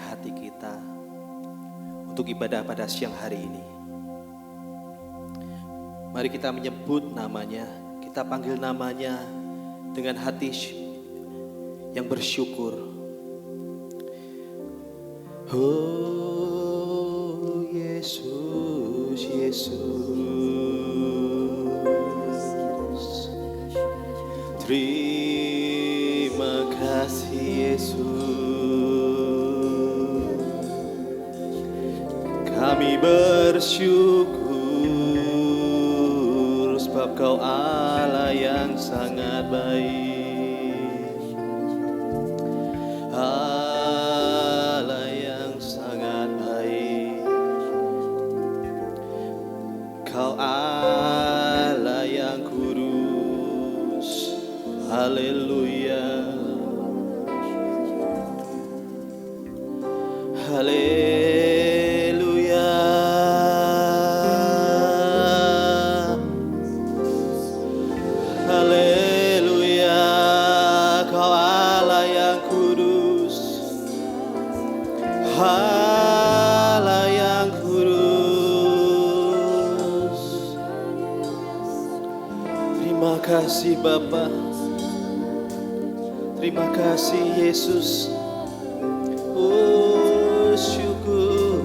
hati kita untuk ibadah pada siang hari ini. Mari kita menyebut namanya, kita panggil namanya dengan hati yang bersyukur. Oh Yesus, Yesus, terima kasih Yesus, kami bersyukur sebab Kau Allah yang sangat baik, Allah yang sangat baik. Kau Allah yang kudus, haleluya, haleluya, haleluya. Kau Allah yang kudus, Allah yang kudus. Terima kasih Bapa, terima kasih Yesus. Oh syukur,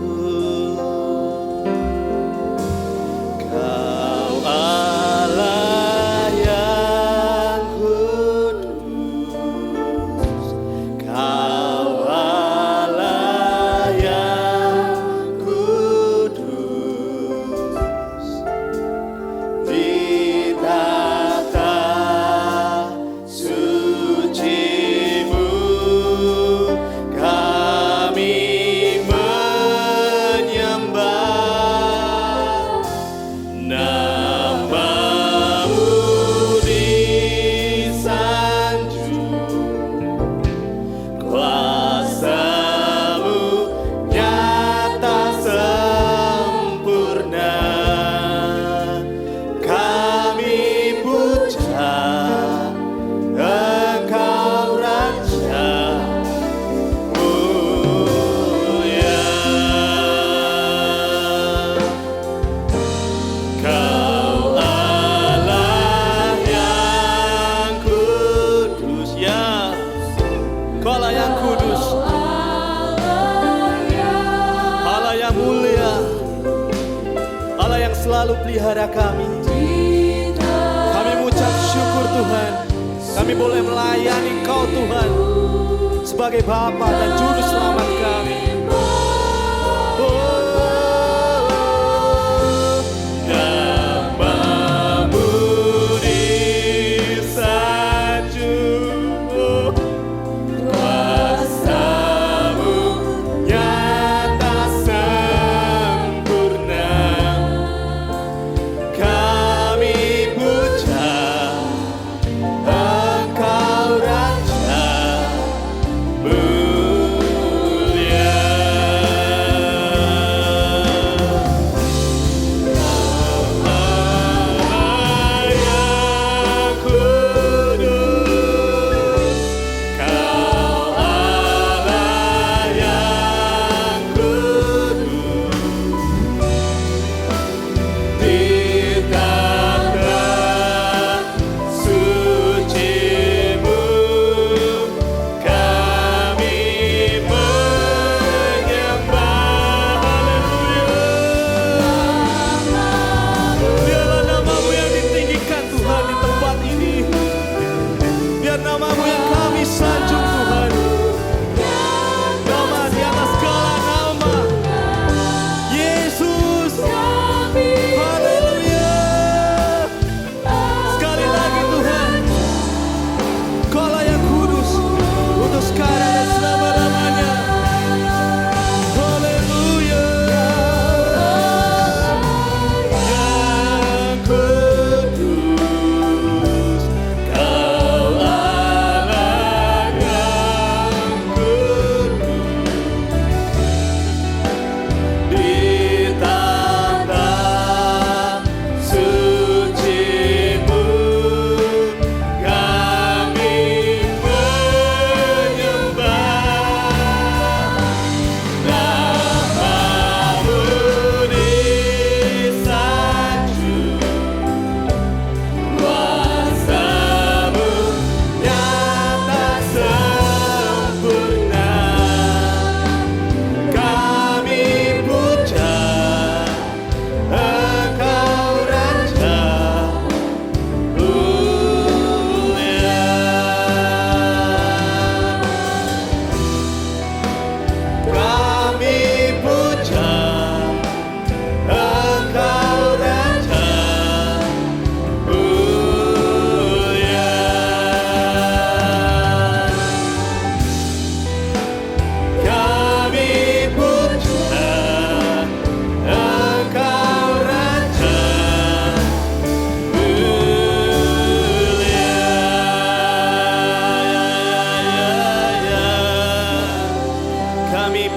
Kau Allah yang kudus, Kau Allah yang kudus. Di tata suci-Mu kami menyembah, nama-Mu disanjung, kuasa-Mu nyata sempurna. Kami puja Engkau Raja mulia. Kau Allah yang kudus, ya, Kau Allah yang kudus, Allah yang mulia, Allah yang selalu pelihara kami. Kami mengucap syukur Tuhan, kami boleh melayani Kau Tuhan sebagai Bapa dan Juru Selamat kami. Nama-Mu disanjung, kuasa-Mu nyata sempurna. Kami puja Engkau Raja mulia.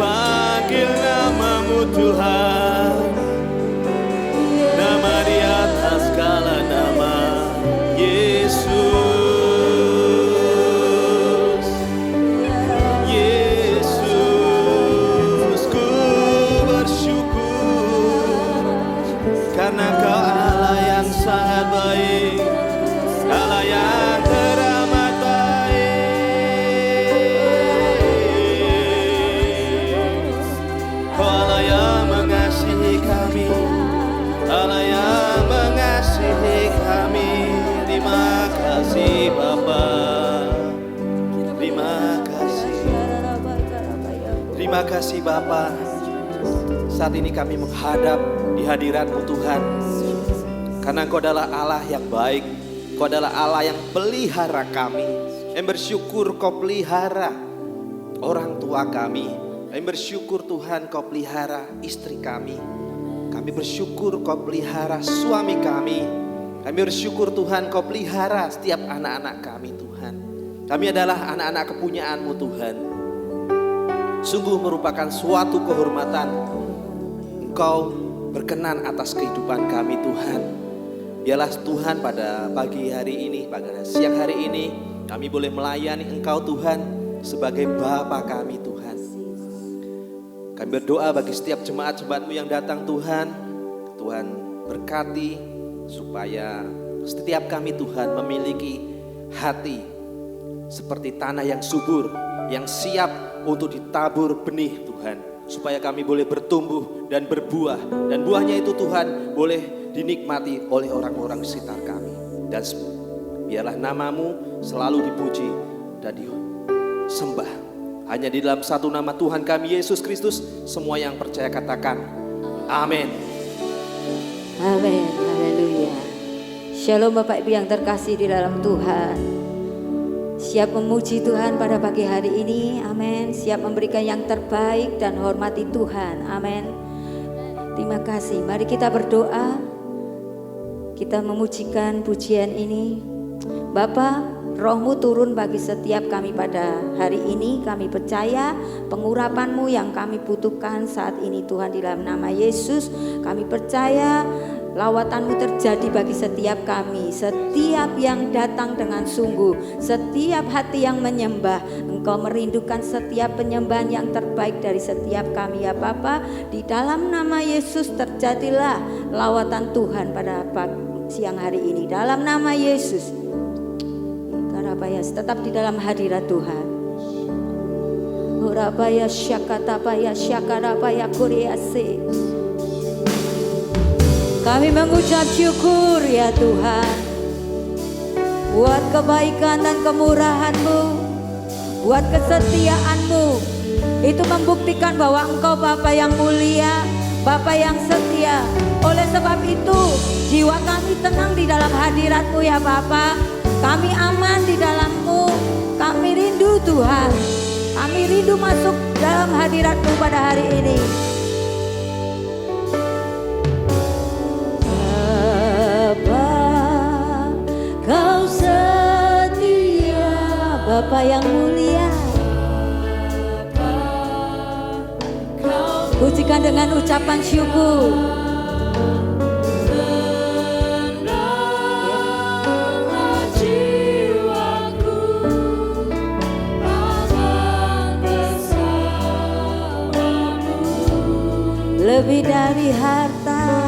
panggil namamu Tuhan, nama di atas segala nama, Yesus. Yesus, ku bersyukur karena Kau Allah yang sangat baik, Allah yang teramat baik. Kau Allah yang mengasihi kami, Allah yang mengasihi kami. Terima kasih Bapa, terima kasih. Terima kasih Bapa. Saat ini kami menghadap di hadirat-Mu Tuhan, karena Engkau adalah Allah yang baik. Engkau adalah Allah yang pelihara kami. Yang bersyukur Kau pelihara orang tua kami. Yang bersyukur Tuhan Kau pelihara istri kami. Kami bersyukur Kau pelihara suami kami. Kami bersyukur Tuhan Kau pelihara setiap anak-anak kami Tuhan. Kami adalah anak-anak kepunyaan-Mu Tuhan. Sungguh merupakan suatu kehormatan Engkau berkenan atas kehidupan kami Tuhan. Biarlah Tuhan pada pagi hari ini, pada siang hari ini, kami boleh melayani Engkau Tuhan sebagai Bapa kami Tuhan. Kami berdoa bagi setiap jemaat-jemaat-Mu yang datang Tuhan. Tuhan berkati supaya setiap kami Tuhan memiliki hati seperti tanah yang subur, yang siap untuk ditabur benih Tuhan. Supaya kami boleh bertumbuh dan berbuah. Dan buahnya itu Tuhan boleh dinikmati oleh orang-orang di sekitar kami. Dan biarlah namamu selalu dipuji dan disembah. Hanya di dalam satu nama Tuhan kami Yesus Kristus, semua yang percaya katakan amin. Amin, haleluya. Shalom Bapak Ibu yang terkasih di dalam Tuhan. Siap memuji Tuhan pada pagi hari ini, amin. Siap memberikan yang terbaik dan hormati Tuhan, amin. Terima kasih, mari kita berdoa. Kita memujikan pujian ini. Bapa, Roh-Mu turun bagi setiap kami pada hari ini. Kami percaya pengurapan-Mu yang kami butuhkan saat ini Tuhan, di dalam nama Yesus. Kami percaya lawatan-Mu terjadi bagi setiap kami. Setiap yang datang dengan sungguh, setiap hati yang menyembah, Engkau merindukan setiap penyembahan yang terbaik dari setiap kami ya Bapa. Di dalam nama Yesus terjadilah lawatan Tuhan pada siang hari ini. Dalam nama Yesus. Tetap di dalam hadirat Tuhan. Urabaya syakatapaya syakarapaya kuriase. Kami mengucap syukur ya Tuhan, buat kebaikan dan kemurahan-Mu, buat kesetiaan-Mu. Itu membuktikan bahwa Engkau Bapa yang mulia, Bapa yang setia. Oleh sebab itu jiwa kami tenang di dalam hadirat-Mu ya Bapa. Kami aman di dalam-Mu. Kami rindu Tuhan. Kami rindu masuk dalam hadirat-Mu pada hari ini. Bapa, Kau setia, Bapa yang mulia. Pujikan dengan ucapan syukur. Lebih dari harta,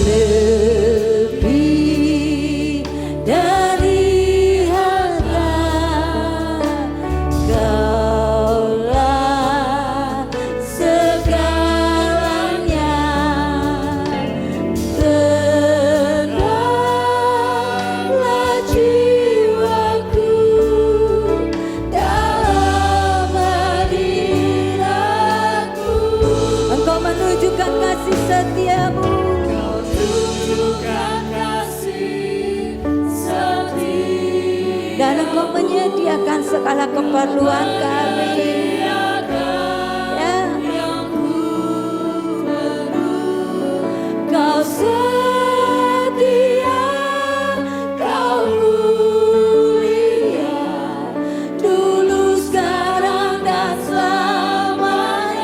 lebih dari harta, Kaulah segalanya. Tenanglah jiwaku dalam hadirat-Mu. Engkau menunjukkan kasih setia-Mu. Kau tunjukkan kasih setia. Dan Engkau menyediakan segala keperluan kami. Ya. Kau setia, Kau mulia, dulu, sekarang, dan selamanya.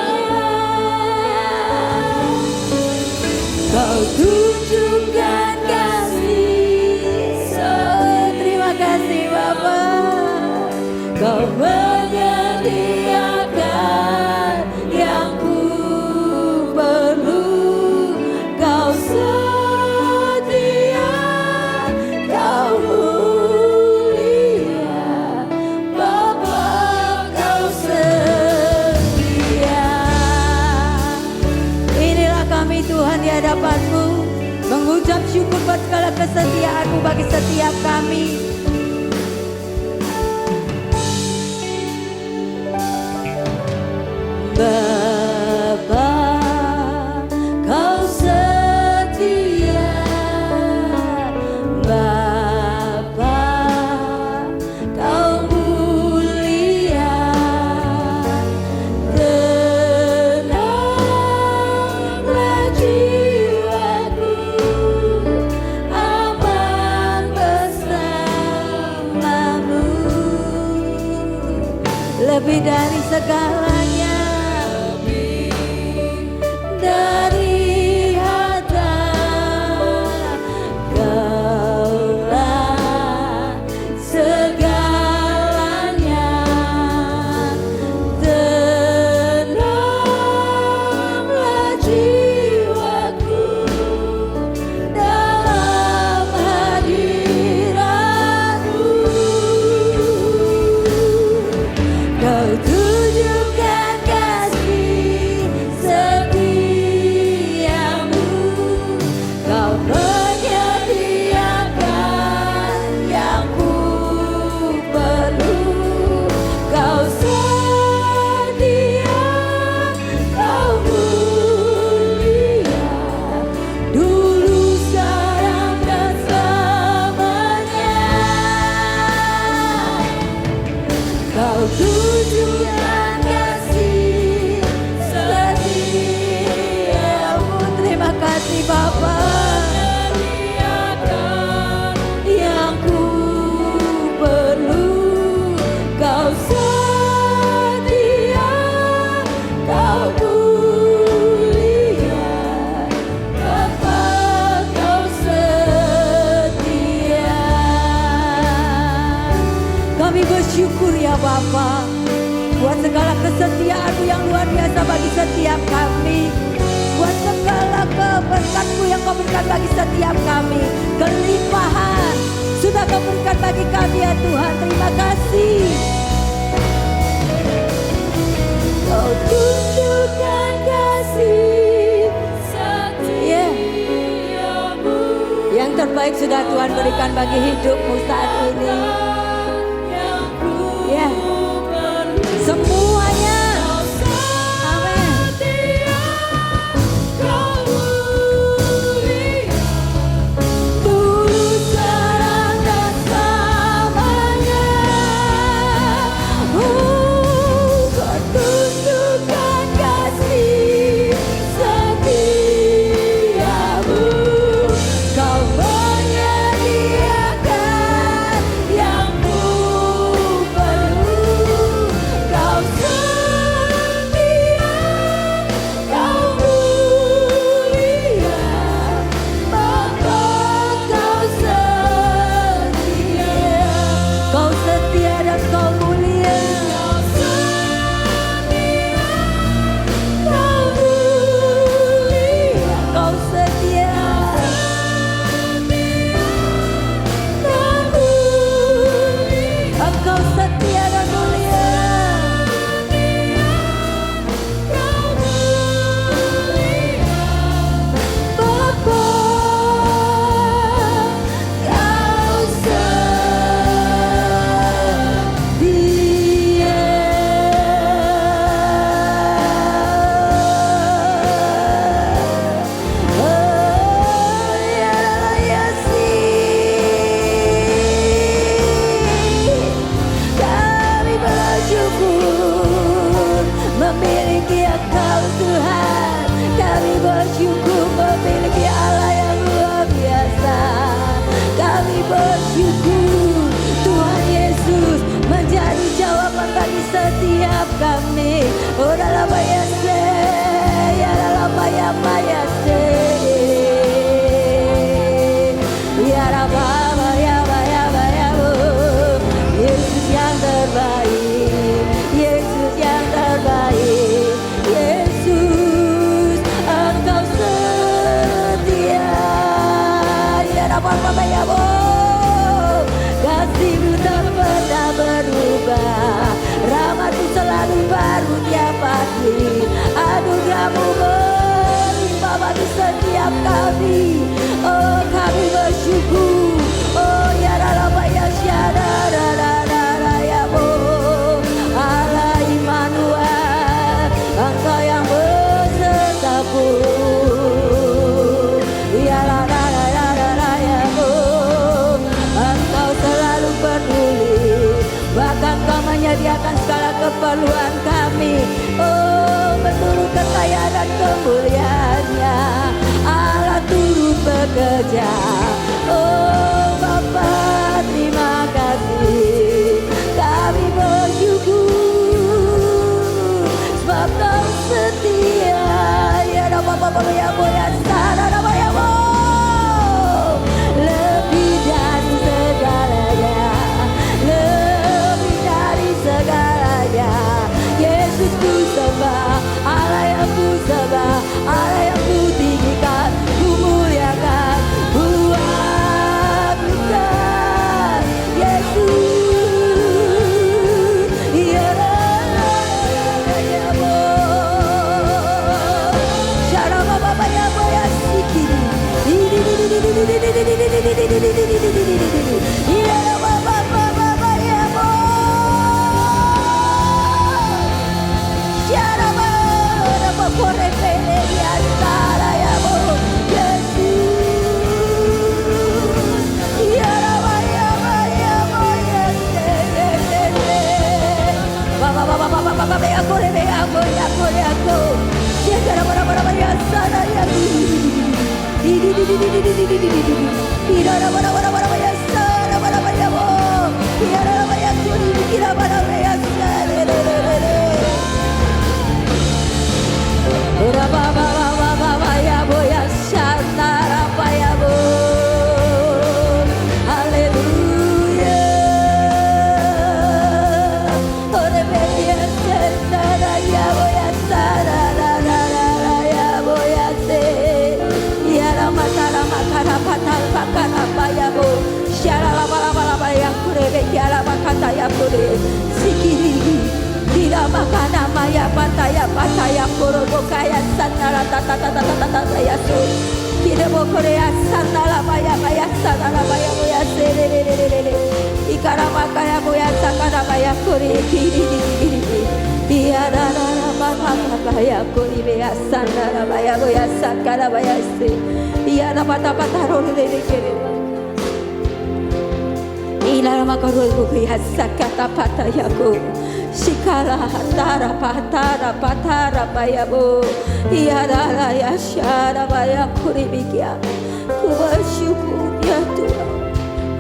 bersyukur buat segala kesetiaan-Mu bagi setiap kami. Bapa, Kau setia. Bapa, Kau mulia. Tenanglah jiwaku, aman bersamamu. Lebih dari segalanya, dari harta, Kaulah segalanya. Tenanglah jiwaku dalam hadirat-Mu. Kau tunjukkan kasih setiamu. Kau menyediakan yang ku perlu. Kau setia, Kau mulia, dulu, sekarang, dan selamanya. Kau tunjukkan kasih setiamu. Terima kasih Bapa. Yang ku perlu, Kau setia, Kau mulia, Bapa, Kau setia. Kami bersyukur ya Bapa, buat segala kesetiaan-Mu yang luar biasa bagi setiap kami. Buat segala keberkat-Mu yang Kau berikan bagi setiap kami. Kelimpahan sudah Kau berikan bagi kami ya Tuhan. Terima kasih. Kau tunjukkan kasih setiamu. Yang terbaik sudah Tuhan berikan bagi hidupmu saat ini. Ya, semuanya. Amin. Dulu, sekarang, dan selamanya. Kau tunjukkan kasih setiamu. Kau menyediakan yang ku perlu. Kau setia, Kau mulia, Bapa, Kau setia. Kau setia dan Kau mulia. Kau setia, Kau mulia. Kau setia, Kau mulia. Engkau setia dan mulia. Bapa, Kau setia. Oh, ya kami bersyukur memiliki Engkau Tuhan. Kami bersyukur memiliki Allah yang luar biasa. Kami bersyukur Tuhan Yesus menjadi jawaban bagi setiap kami. Oh dalam bayase, ya dalam bayase. Ya Rabba, ya Rabba, ya Yesus yang terbaik, Yesus yang terbaik, Yesus Engkau setia. Ya Rabba, ya kasih-Mu tak pernah berubah, rahmat-Mu selalu baru tiap pagi. bekerja. Oh Bapa, terima kasih. Kami bersyukur sebab Kau setia. Ya Bapa ya Boya Sana ya Bo. Lebih dari segalanya, lebih dari segalanya. Yesus ku sembah, Allah yang ku sembah, Allah yang ku tinggikan, ku muliakan, ku agungkan Yesus. Ya ya bo, Shalom Bapa ya bo ya sikiri. Ya Bapa ya bo. Sikala hatara patara bayabo ya dala ya syara baya kuribikia. Ku bersyukur ya Tuhan.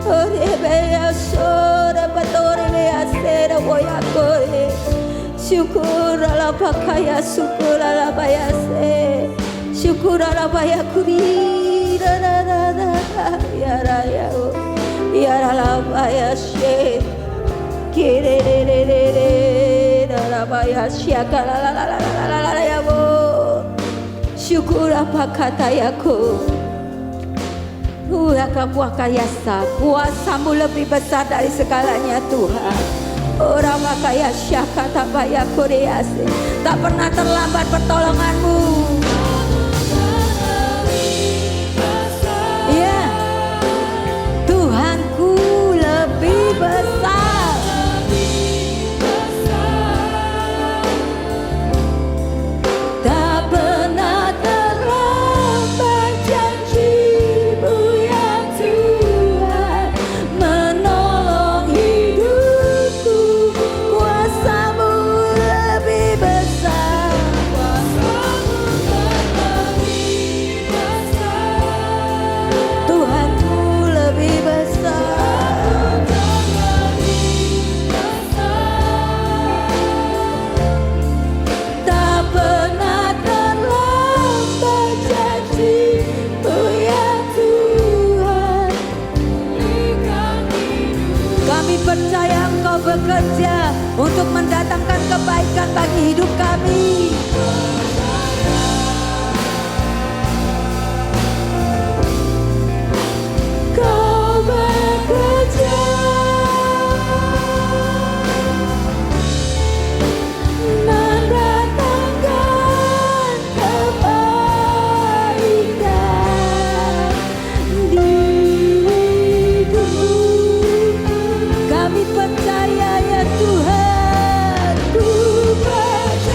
Ore beya sore batore beya sere boya kore. Syukur ala pakaya syukur ala baya se. Syukur ala baya kuri ra ya raya ya ala baya she. Kire Rabaya syakala ya bo. Syukur apa kata yaku. Kayasa, kuasamu lebih besar dari segalanya Tuhan. Orang makaya syakata baya korease. Tak pernah terlambat pertolonganmu. Ya, Tuhanku lebih besar. Bekerja untuk mendatangkan kebaikan bagi hidup kami. Kau bekerja mendatangkan kebaikan di hidup kami. Percaya ya Tuhan, ku percaya.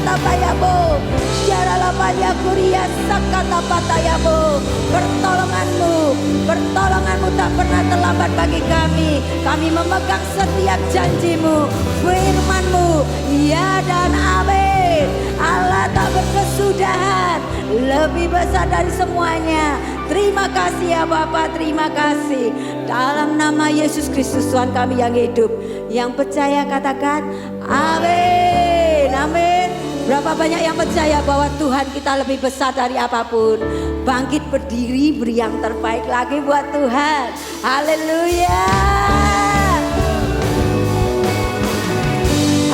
Sakatapayabo, Syaralamaya Kuria Sakatapatayabo. Pertolonganmu tak pernah terlambat bagi kami. Kami memegang setiap janjimu, firmanmu, ya dan amin. Allah tak berkesudahan, lebih besar dari semuanya. Terima kasih ya Bapa, terima kasih. Dalam nama Yesus Kristus Tuhan kami yang hidup, yang percaya katakan amin, amin. Berapa banyak yang percaya bahwa Tuhan kita lebih besar dari apapun. Bangkit berdiri, beri yang terbaik lagi buat Tuhan. Haleluya.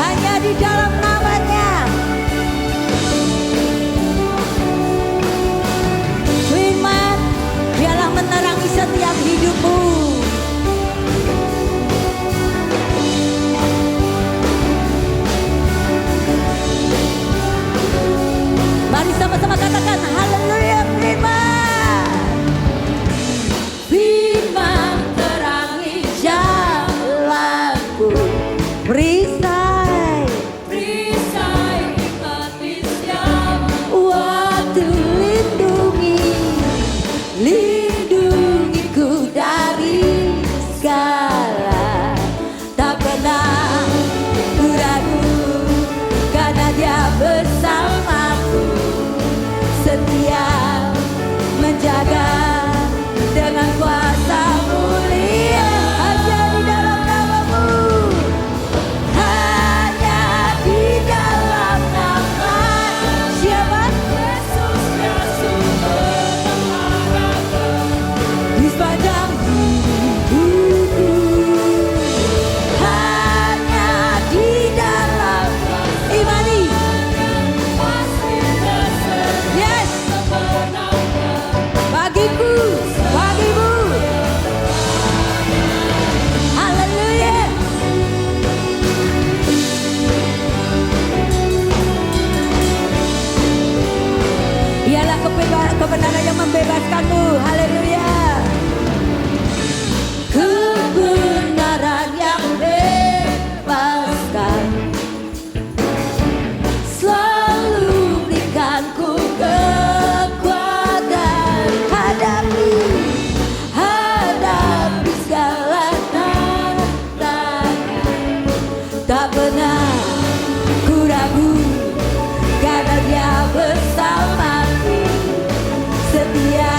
Hanya di dalam namanya. Firman, biarlah menerangi setiap hidupmu. Mari sama-sama katakan haleluya firman. Firman terangi jalanku, perisai hikmati siap. Waktu lindungiku dari segala. Tak pernah ku ragu karena Dia bersamaku, setia menjaga dengan kuasa mulia. Hanya di dalam namamu, hanya di dalam nama siapa? Yesus sumber pengharapan di sepanjang hidupku. Hanya di dalam imani. Yes, bagiku, bagimu. Haleluya. Biarlah kebenaran yang membebaskanmu. Haleluya. Kebenaran yang bebaskan selalu berikanku kekuatan hadapi segala tantangan. Tak pernah ku ragu karena Dia bersamaku, setia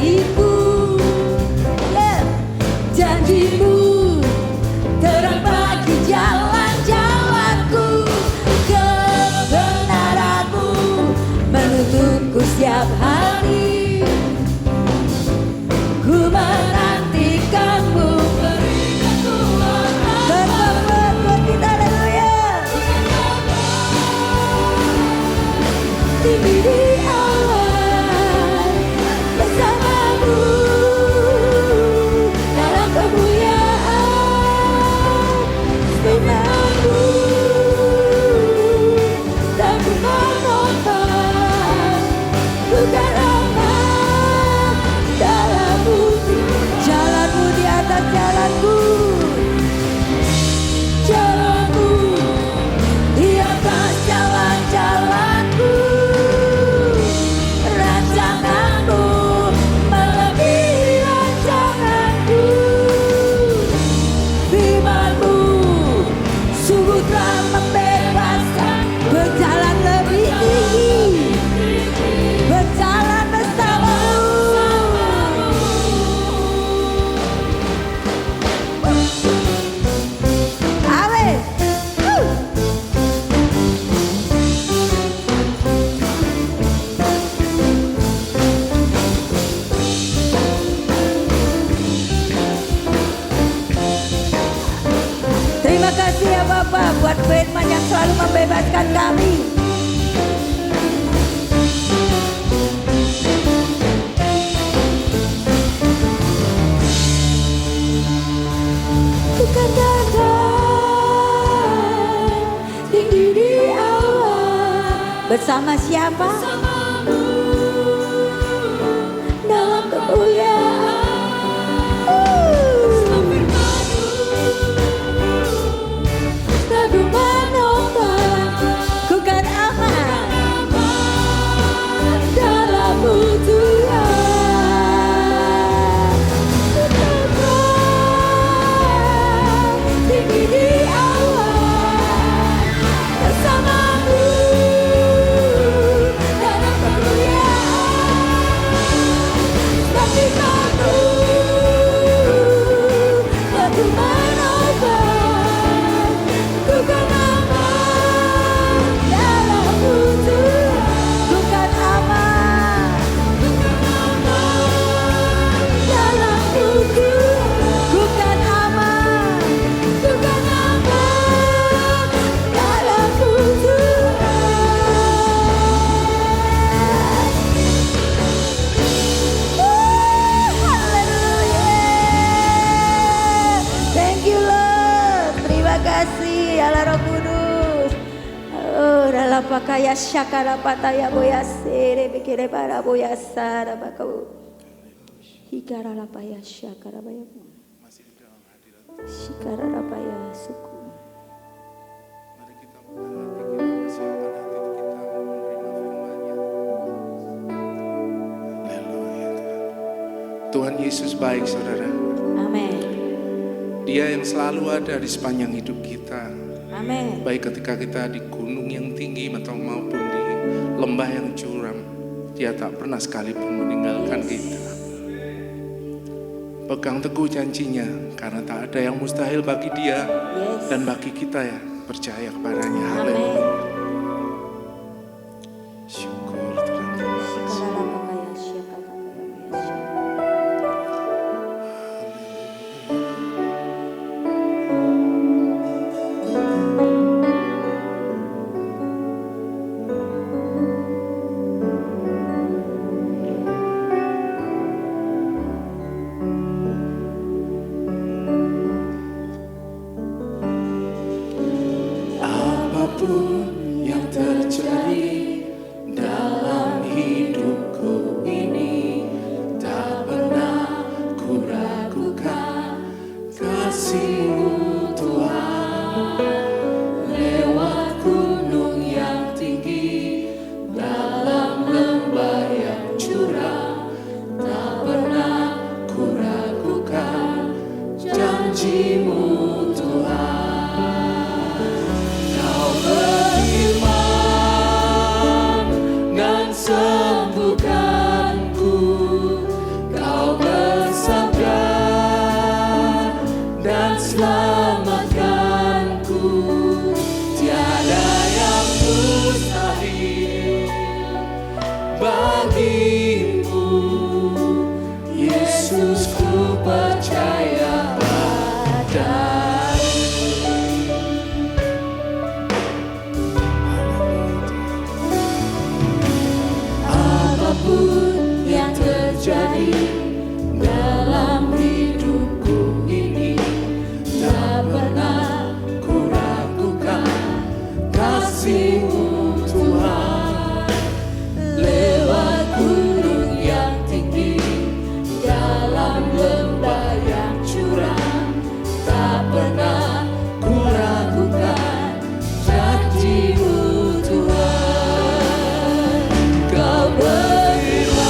bagiku. Yeah. Janjimu terang bagi jalan-jalanku, kebenaranmu menuntunku setiap hari. Ku menantikanmu, berikan Tuhan berbuat buat kita, haleluya. Tinggi di awan bersamamu dalam kemuliaan firman-Mu, dan ku menopang bukan aman dalam bukti. Jalanmu di atas jalanku, jalanmu di atas jalan-jalanku, rancanganmu melebihi rancanganku. Firman-Mu sungguh telah membebaskan, berjalan lebih tinggi, berjalan bersamamu. Amin. Terima kasih ya Bapak buat firman yang selalu membebaskan kami. Bukan datang tinggi di awan, bersama siapa? Dalam kemuliaan. Lagu menopang, ku kan aman dalam-Mu Tuhan. Tetaplah tinggi di awan, bersama-Mu dalam kemuliaan. Tapi Aku lagu menopang, ku kan aman dalam-Mu Tuhan. Ku kan aman dalam-Mu Tuhan. Ku kan aman dalam-Mu Tuhan. Haleluya. Thank you Lord. Terima kasih Allah Roh Kudus. Oh, dalam pakaya syakara pataya boya sere bekere para boya sara bakau. Hikara lapaya syakara baya. Shikara lapaya suku. Mari kita buka hati kita, persiapkan hati kita menerima firman-Nya. Haleluya Tuhan. Tuhan Yesus baik saudara. Amin. Dia yang selalu ada di sepanjang hidup kita. Amin. Baik ketika kita di gunung yang tinggi atau maupun di lembah yang curam. Dia tak pernah sekalipun meninggalkan kita. Pegang teguh janjinya, karena tak ada yang mustahil bagi Dia Yes. dan bagi kita ya percaya kepadanya. Amin. Haleluya. Syukur Tuhan. Terima kasih. Shikara lapaya syakara baya boya sara. Apapun percaya padamu. Apapun yang terjadi dalam hidupku ini, tak pernah ku ragukan kasih-Mu Tuhan. Lewat gunung yang tinggi, dalam lembah yang curam, tak pernah ku ragukan janji-Mu Tuhan. Kau berfirman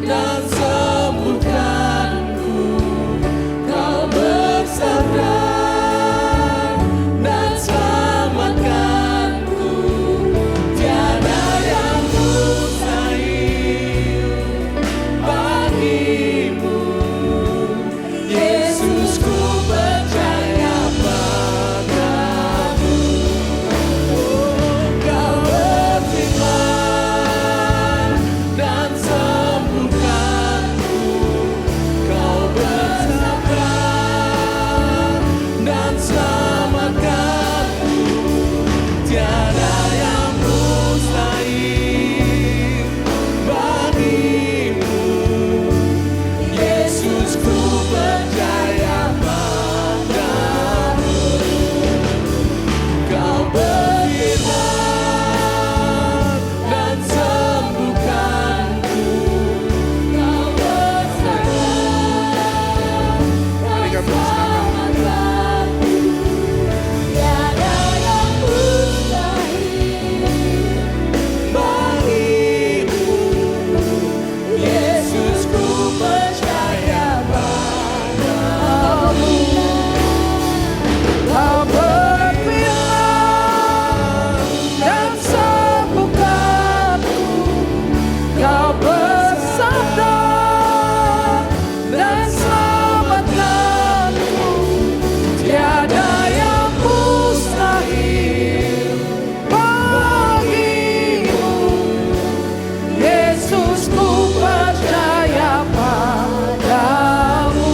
dan sembuhkanku, Kau bersabda dan selamatkanku. Tiada yang mustahil bagimu, Yesus, ku percaya padamu. Kau berfirman dan sembuhkanku, Kau bersabda dan selamatkanku. Tiada yang mustahil bagimu, Yesus, ku percaya padamu. Kau berfirman dan sembuhkanku, Kau bersabda dan selamatkanku. Tiada yang mustahil bagimu, Yesus, ku percaya padamu. Kau berfirman dan sembuhkanku, Kau bersabda dan selamatkanku. Tiada yang mustahil bagimu, Yesus, ku percaya padamu.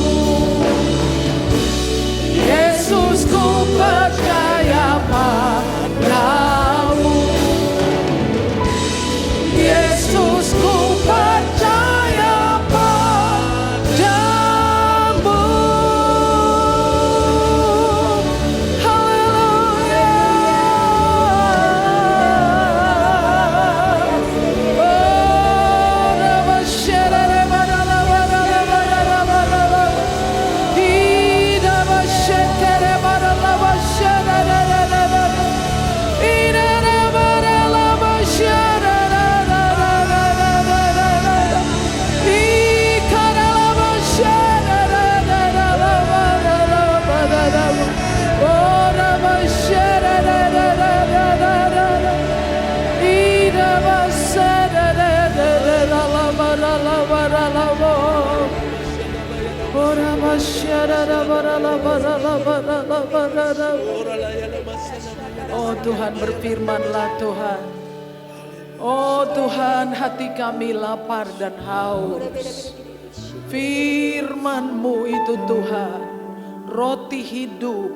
Yesus, ku percaya padamu. Yesus, ku percaya padamu. Oh Tuhan, berfirmanlah Tuhan. Oh Tuhan, hati kami lapar dan haus. Firman-Mu itu Tuhan, roti hidup.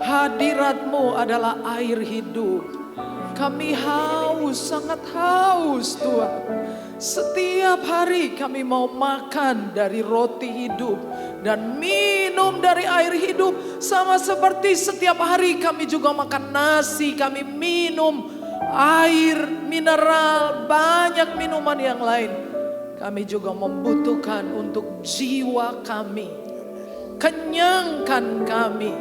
Hadirat-Mu adalah air hidup. Kami haus, sangat haus Tuhan. Setiap hari kami mau makan dari roti hidup dan minum dari air hidup. Sama seperti setiap hari kami juga makan nasi, kami minum air mineral, banyak minuman yang lain. Kami juga membutuhkan untuk jiwa kami. Kenyangkan kami.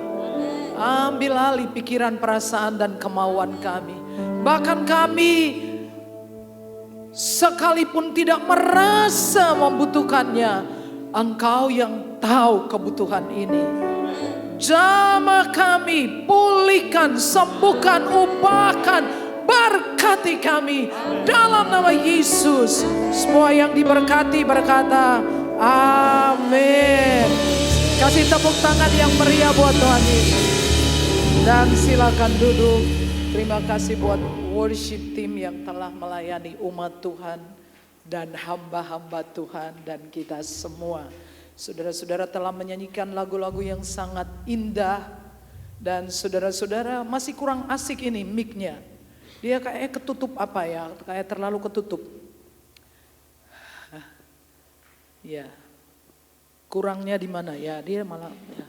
Ambil alih pikiran, perasaan dan kemauan kami. Bahkan kami sekalipun tidak merasa membutuhkannya, Engkau yang tahu kebutuhan ini. Jamah kami, pulihkan, sembuhkan, ubahkan, berkati kami dalam nama Yesus. Semua yang diberkati berkata amin. Kasih tepuk tangan yang meriah buat Tuhan Yesus. Dan silakan duduk. Terima kasih buat worship team yang telah melayani umat Tuhan dan hamba-hamba Tuhan dan kita semua. Saudara-saudara telah menyanyikan lagu-lagu yang sangat indah dan saudara-saudara masih kurang asik ini mic-nya. Dia kayak ketutup apa ya, kayak terlalu ketutup. Ya, kurangnya di mana ya? Dia malah ya.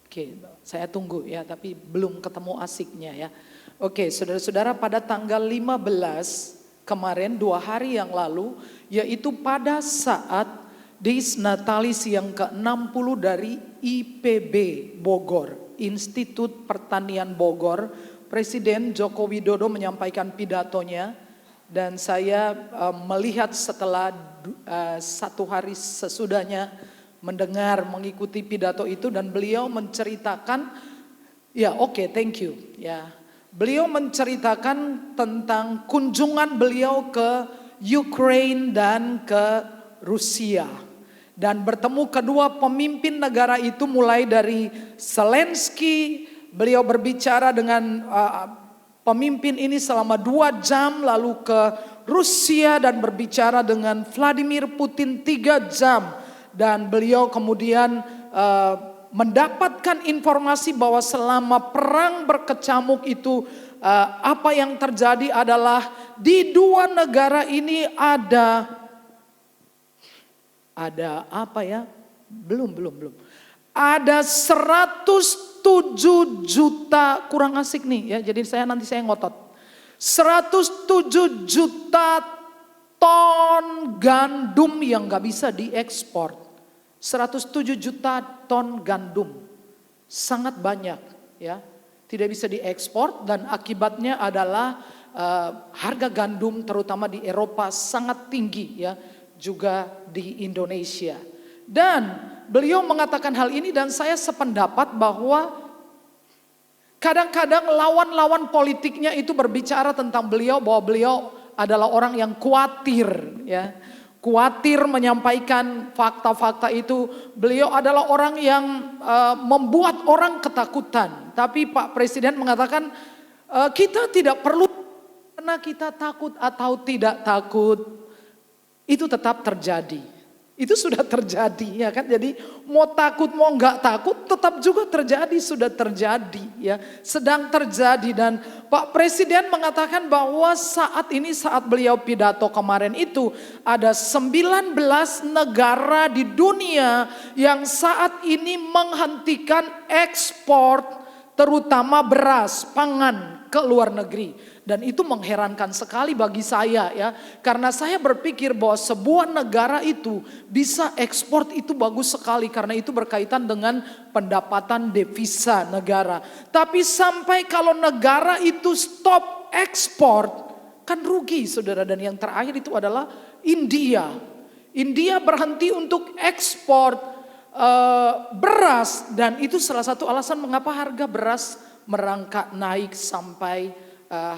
Oke, saya tunggu ya, tapi belum ketemu asiknya ya. Oke, saudara-saudara, pada tanggal 15 kemarin 2 hari yang lalu, yaitu pada saat Dies Natalis yang ke-60 dari IPB Bogor, Institut Pertanian Bogor, Presiden Joko Widodo menyampaikan pidatonya dan saya melihat setelah 1 hari sesudahnya mendengar, mengikuti pidato itu dan beliau menceritakan, ya oke, thank you ya. Beliau menceritakan tentang kunjungan beliau ke Ukraine dan ke Rusia. Dan bertemu kedua pemimpin negara itu mulai dari Zelensky. Beliau berbicara dengan pemimpin ini selama 2 jam. Lalu ke Rusia dan berbicara dengan Vladimir Putin 3 jam. Dan beliau kemudian mendapatkan informasi bahwa selama perang berkecamuk itu apa yang terjadi adalah di 2 negara ini ada apa ya? Belum. Ada 107 juta, kurang asik nih ya. Jadi nanti saya ngotot. 107 juta ton gandum yang gak bisa diekspor. 107 juta ton gandum, sangat banyak ya, tidak bisa diekspor dan akibatnya adalah harga gandum terutama di Eropa sangat tinggi ya, juga di Indonesia. Dan beliau mengatakan hal ini dan saya sependapat bahwa kadang-kadang lawan-lawan politiknya itu berbicara tentang beliau bahwa beliau adalah orang yang khawatir ya. Khawatir menyampaikan fakta-fakta itu. Beliau adalah orang yang membuat orang ketakutan. Tapi Pak Presiden mengatakan kita tidak perlu karena kita takut atau tidak takut. Itu tetap terjadi. Itu sudah terjadi ya kan. Jadi mau takut mau nggak takut tetap juga terjadi, sudah terjadi ya. Sedang terjadi dan Pak Presiden mengatakan bahwa saat ini saat beliau pidato kemarin itu ada 19 negara di dunia yang saat ini menghentikan ekspor terutama beras, pangan ke luar negeri. Dan itu mengherankan sekali bagi saya ya. Karena saya berpikir bahwa sebuah negara itu bisa ekspor itu bagus sekali. Karena itu berkaitan dengan pendapatan devisa negara. Tapi sampai kalau negara itu stop ekspor, kan rugi saudara. Dan yang terakhir itu adalah India. India berhenti untuk ekspor beras. Dan itu salah satu alasan mengapa harga beras merangkak naik sampai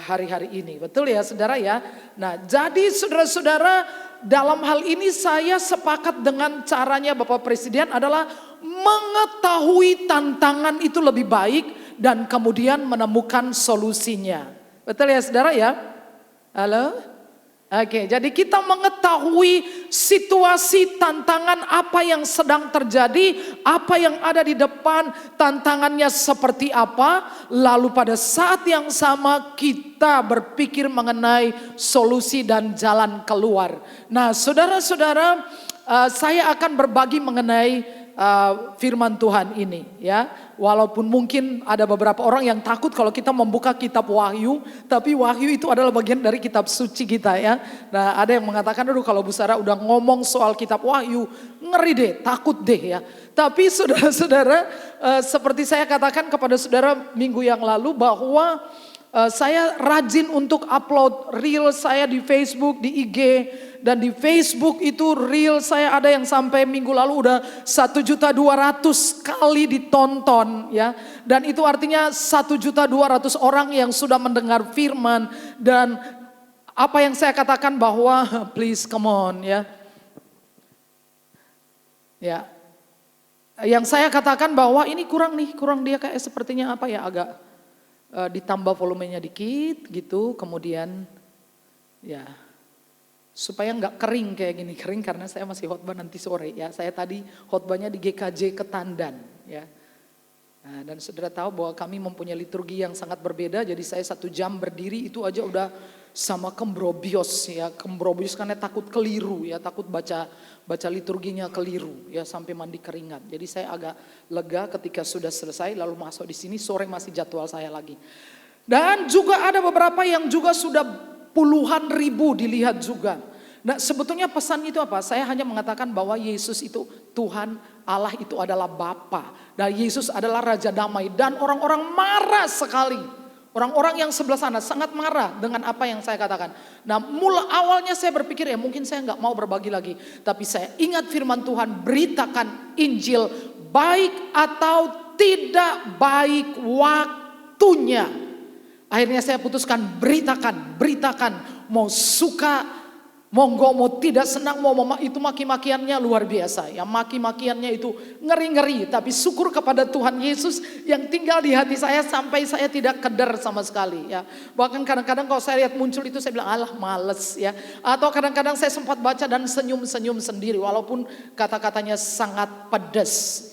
hari-hari ini. Betul ya saudara ya. Nah jadi saudara-saudara dalam hal ini saya sepakat dengan caranya Bapak Presiden adalah mengetahui tantangan itu lebih baik dan kemudian menemukan solusinya. Betul ya saudara ya. Halo? Oke, jadi kita mengetahui situasi tantangan apa yang sedang terjadi, apa yang ada di depan, tantangannya seperti apa. Lalu pada saat yang sama kita berpikir mengenai solusi dan jalan keluar. Nah saudara-saudara, saya akan berbagi mengenai firman Tuhan ini ya. Walaupun mungkin ada beberapa orang yang takut kalau kita membuka kitab Wahyu, tapi Wahyu itu adalah bagian dari kitab suci kita ya. Nah ada yang mengatakan aduh kalau Bu Sarah udah ngomong soal kitab Wahyu, ngeri deh, takut deh ya. Tapi saudara-saudara, seperti saya katakan kepada saudara minggu yang lalu bahwa saya rajin untuk upload reel saya di Facebook, di IG. Dan di Facebook itu reel saya ada yang sampai minggu lalu udah 1.200.000 kali ditonton ya. Dan itu artinya 1.200.000 orang yang sudah mendengar firman. Dan apa yang saya katakan bahwa please come on ya. Ya. Yang saya katakan bahwa ini kurang dia kayak sepertinya apa ya agak ditambah volumenya dikit gitu kemudian ya. supaya nggak kering kayak gini. Kering karena saya masih khotbah nanti sore ya. Saya tadi khotbahnya di GKJ Ketandan ya. Nah, dan saudara tahu bahwa kami mempunyai liturgi yang sangat berbeda. Jadi saya 1 jam berdiri itu aja udah sama kembrobios ya. Kembrobios karena takut keliru ya, takut baca liturginya keliru ya, sampai mandi keringat. Jadi saya agak lega ketika sudah selesai lalu masuk di sini. Sore masih jadwal saya lagi. Dan juga ada beberapa yang juga sudah puluhan ribu dilihat juga. Nah, sebetulnya pesan itu apa? Saya hanya mengatakan bahwa Yesus itu Tuhan, Allah itu adalah Bapa, dan Yesus adalah Raja Damai. Dan orang-orang marah sekali. Orang-orang yang sebelah sana sangat marah dengan apa yang saya katakan. Nah, awalnya saya berpikir ya mungkin saya nggak mau berbagi lagi. Tapi saya ingat firman Tuhan, beritakan Injil baik atau tidak baik waktunya. Akhirnya saya putuskan beritakan. Mau suka, monggo, mau tidak senang, mau itu maki-makiannya luar biasa. Ya, maki-makiannya itu ngeri-ngeri. Tapi syukur kepada Tuhan Yesus yang tinggal di hati saya sampai saya tidak keder sama sekali. Ya, bahkan kadang-kadang kalau saya lihat muncul itu saya bilang alah males ya. Atau kadang-kadang saya sempat baca dan senyum-senyum sendiri walaupun kata-katanya sangat pedas.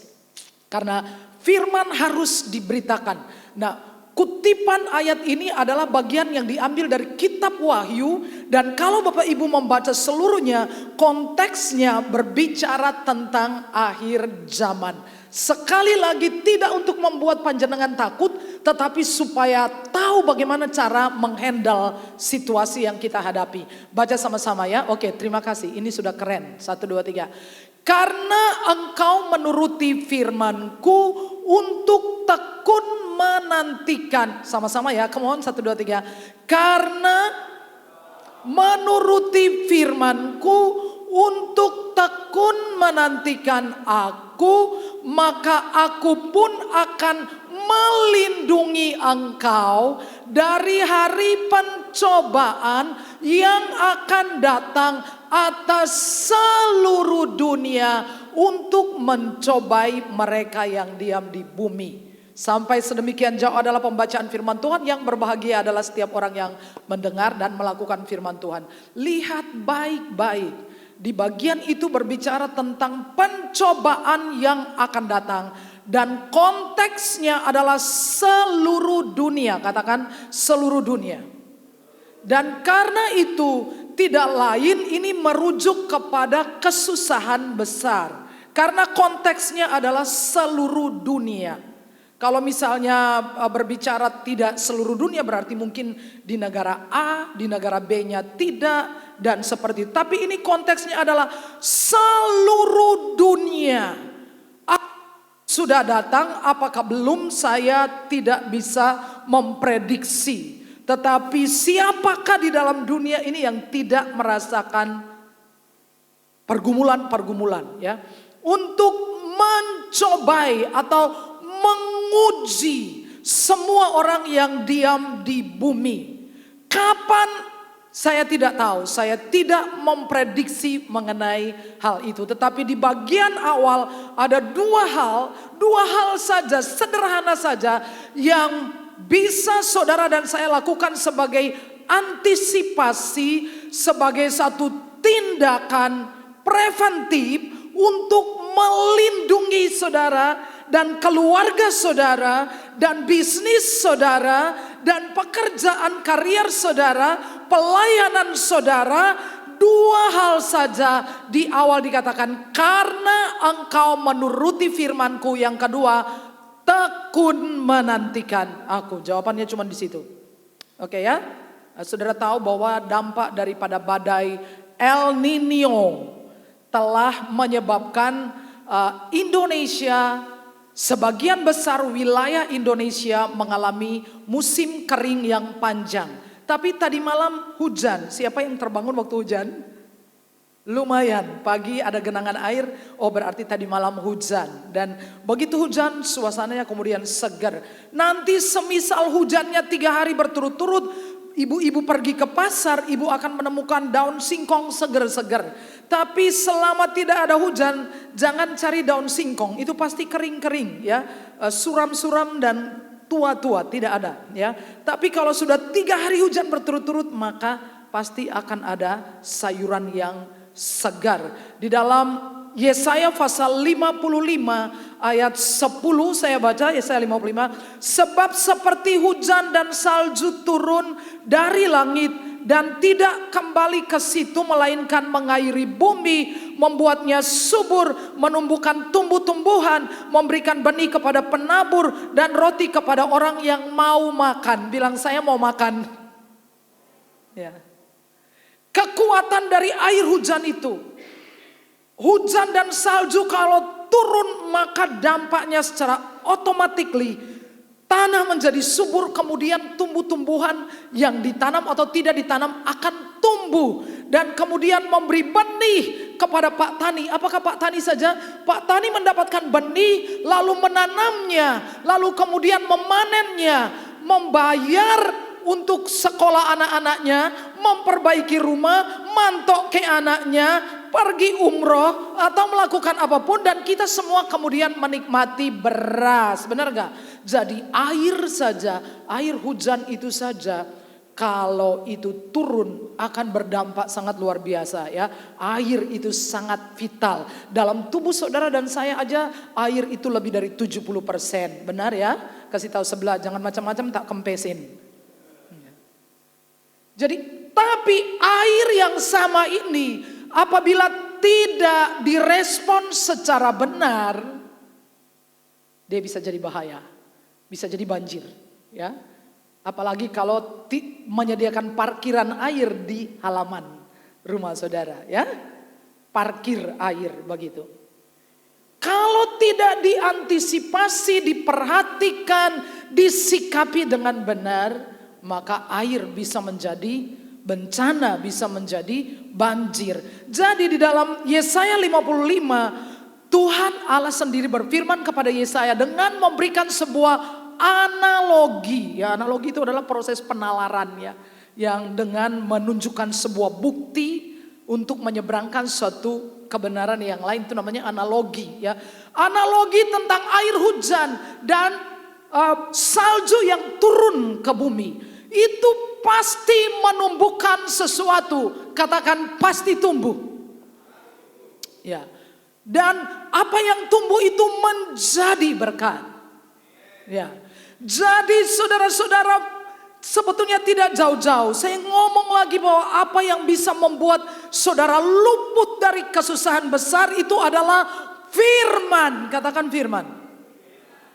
Karena firman harus diberitakan. Nah, kutipan ayat ini adalah bagian yang diambil dari kitab Wahyu. Dan kalau Bapak Ibu membaca seluruhnya, konteksnya berbicara tentang akhir zaman. Sekali lagi tidak untuk membuat panjenengan takut, tetapi supaya tahu bagaimana cara menghandle situasi yang kita hadapi. Baca sama-sama ya. Oke, terima kasih. Ini sudah keren. 1, 2, 3. Karena engkau menuruti firman-Ku untuk tekun menantikan, sama-sama ya, come on, 1, 2, 3. Karena menuruti firman-Ku untuk tekun menantikan Aku, maka Aku pun akan melindungi engkau dari hari pencobaan yang akan datang atas seluruh dunia untuk mencobai mereka yang diam di bumi. Sampai sedemikian jauh adalah pembacaan firman Tuhan. Yang berbahagia adalah setiap orang yang mendengar dan melakukan firman Tuhan. Lihat baik-baik. Di bagian itu berbicara tentang pencobaan yang akan datang. Dan konteksnya adalah seluruh dunia. Katakan seluruh dunia. Dan karena itu tidak lain ini merujuk kepada kesusahan besar. Karena konteksnya adalah seluruh dunia. Kalau misalnya berbicara tidak seluruh dunia berarti mungkin di negara A, di negara B-nya tidak dan seperti itu. Tapi ini konteksnya adalah seluruh dunia. Sudah datang, apakah belum saya tidak bisa memprediksi. Tetapi siapakah di dalam dunia ini yang tidak merasakan pergumulan-pergumulan ya. Untuk mencobai atau menguji semua orang yang diam di bumi. Kapan? Saya tidak tahu, saya tidak memprediksi mengenai hal itu. Tetapi di bagian awal ada dua hal saja, sederhana saja yang bisa saudara dan saya lakukan sebagai antisipasi, sebagai satu tindakan preventif untuk melindungi saudara dan keluarga saudara, dan bisnis saudara, dan pekerjaan karier saudara, pelayanan saudara. Dua hal saja di awal dikatakan, karena engkau menuruti firman-Ku. Yang kedua, tekun menantikan Aku. Jawabannya cuma di situ. Oke ya, saudara tahu bahwa dampak daripada badai El Nino telah menyebabkan Indonesia, sebagian besar wilayah Indonesia mengalami musim kering yang panjang. Tapi tadi malam hujan. Siapa yang terbangun waktu hujan? Lumayan, pagi ada genangan air, oh berarti tadi malam hujan. Dan begitu hujan suasananya kemudian segar. Nanti semisal hujannya 3 hari berturut-turut, ibu-ibu pergi ke pasar, ibu akan menemukan daun singkong segar-segar. Tapi selama tidak ada hujan, jangan cari daun singkong, itu pasti kering-kering ya, suram-suram dan tua-tua, tidak ada ya. Tapi kalau sudah 3 hari hujan berturut-turut, maka pasti akan ada sayuran yang segar. Di dalam Yesaya pasal 55 ayat 10 saya baca, Yesaya 55. Sebab seperti hujan dan salju turun dari langit dan tidak kembali ke situ melainkan mengairi bumi, membuatnya subur, menumbuhkan tumbuh-tumbuhan, memberikan benih kepada penabur dan roti kepada orang yang mau makan. Bilang saya mau makan. Ya. Kekuatan dari air hujan itu. Hujan dan salju kalau turun maka dampaknya secara otomatis tanah menjadi subur, kemudian tumbuh-tumbuhan yang ditanam atau tidak ditanam akan tumbuh dan kemudian memberi benih kepada Pak Tani. Apakah Pak Tani saja? Pak Tani mendapatkan benih lalu menanamnya, lalu kemudian memanennya, membayar untuk sekolah anak-anaknya, memperbaiki rumah, mantok ke anaknya, pergi umroh atau melakukan apapun dan kita semua kemudian menikmati beras. Benar gak? Jadi air saja, air hujan itu saja kalau itu turun akan berdampak sangat luar biasa ya. Air itu sangat vital. Dalam tubuh saudara dan saya aja air itu lebih dari 70%. Benar ya? Kasih tahu sebelah, jangan macam-macam tak kempesin. Jadi tapi air yang sama ini apabila tidak direspon secara benar, dia bisa jadi bahaya, bisa jadi banjir, ya. Apalagi kalau menyediakan parkiran air di halaman rumah saudara, ya, parkir air begitu. Kalau tidak diantisipasi, diperhatikan, disikapi dengan benar, maka air bisa menjadi bencana, bisa menjadi banjir. Jadi di dalam Yesaya 55, Tuhan Allah sendiri berfirman kepada Yesaya dengan memberikan sebuah analogi. Ya, analogi itu adalah proses penalaran ya, yang dengan menunjukkan sebuah bukti untuk menyeberangkan suatu kebenaran yang lain, itu namanya analogi ya. Analogi tentang air hujan dan salju yang turun ke bumi. Itu pasti menumbuhkan sesuatu. Katakan pasti tumbuh. Ya. Dan apa yang tumbuh itu menjadi berkat. Ya. Jadi saudara-saudara, sebetulnya tidak jauh-jauh. Saya ngomong lagi bahwa apa yang bisa membuat saudara luput dari kesusahan besar itu adalah firman. Katakan firman.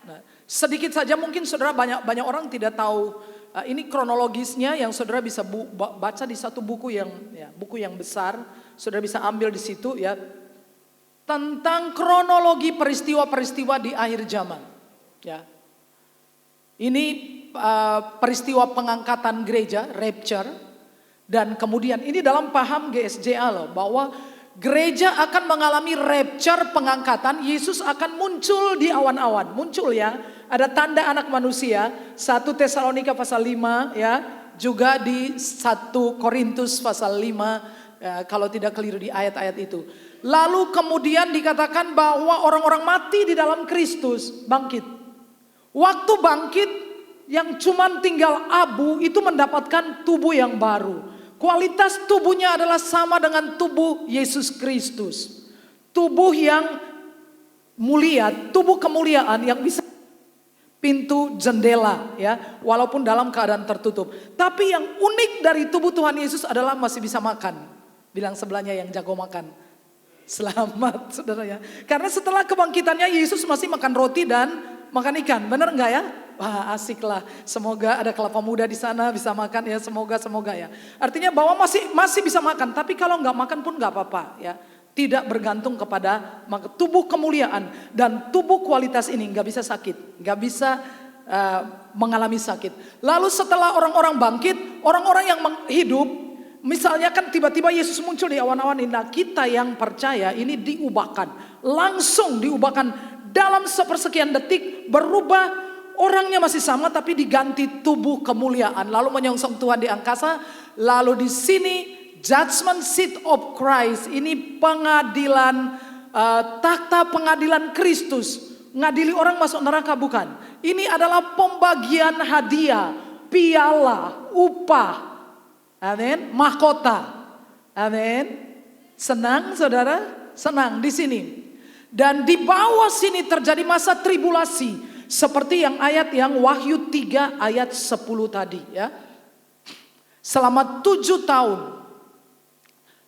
Nah, sedikit saja mungkin saudara banyak orang tidak tahu. Ini kronologisnya yang saudara bisa baca di satu buku yang besar, saudara bisa ambil di situ ya, tentang kronologi peristiwa-peristiwa di akhir zaman. Ya, ini peristiwa pengangkatan gereja, rapture, dan kemudian ini dalam paham GSJA loh, bahwa gereja akan mengalami rapture, pengangkatan, Yesus akan muncul di awan-awan, muncul ya. Ada tanda anak manusia, 1 Tesalonika pasal 5 ya, juga di 1 Korintus pasal 5 ya, kalau tidak keliru di ayat-ayat itu. Lalu kemudian dikatakan bahwa orang-orang mati di dalam Kristus bangkit. Waktu bangkit yang cuman tinggal abu itu mendapatkan tubuh yang baru. Kualitas tubuhnya adalah sama dengan tubuh Yesus Kristus. Tubuh yang mulia, tubuh kemuliaan yang bisa pintu jendela ya, walaupun dalam keadaan tertutup. Tapi yang unik dari tubuh Tuhan Yesus adalah masih bisa makan. Bilang sebelahnya yang jago makan. Selamat saudara ya. Karena setelah kebangkitannya Yesus masih makan roti dan makan ikan. Benar enggak ya? Wah, asik lah. Semoga ada kelapa muda di sana bisa makan ya. Semoga ya. Artinya bahwa masih bisa makan. Tapi kalau enggak makan pun enggak apa-apa ya. Tidak bergantung kepada tubuh kemuliaan dan tubuh kualitas ini nggak bisa sakit, nggak bisa mengalami sakit. Lalu setelah orang-orang bangkit, orang-orang yang hidup, misalnya kan tiba-tiba Yesus muncul di awan-awan ini, nah kita yang percaya ini diubahkan, langsung diubahkan dalam sepersekian detik berubah, orangnya masih sama tapi diganti tubuh kemuliaan, lalu menyongsong Tuhan di angkasa, lalu di sini Judgment Seat of Christ, ini pengadilan, takhta pengadilan Kristus. Ngadili orang masuk neraka bukan. Ini adalah pembagian hadiah, piala, upah. Amin. Mahkota. Amin. Senang saudara? Senang di sini. Dan di bawah sini terjadi masa tribulasi. Seperti yang ayat yang Wahyu 3 ayat 10 tadi ya. Selama 7 tahun.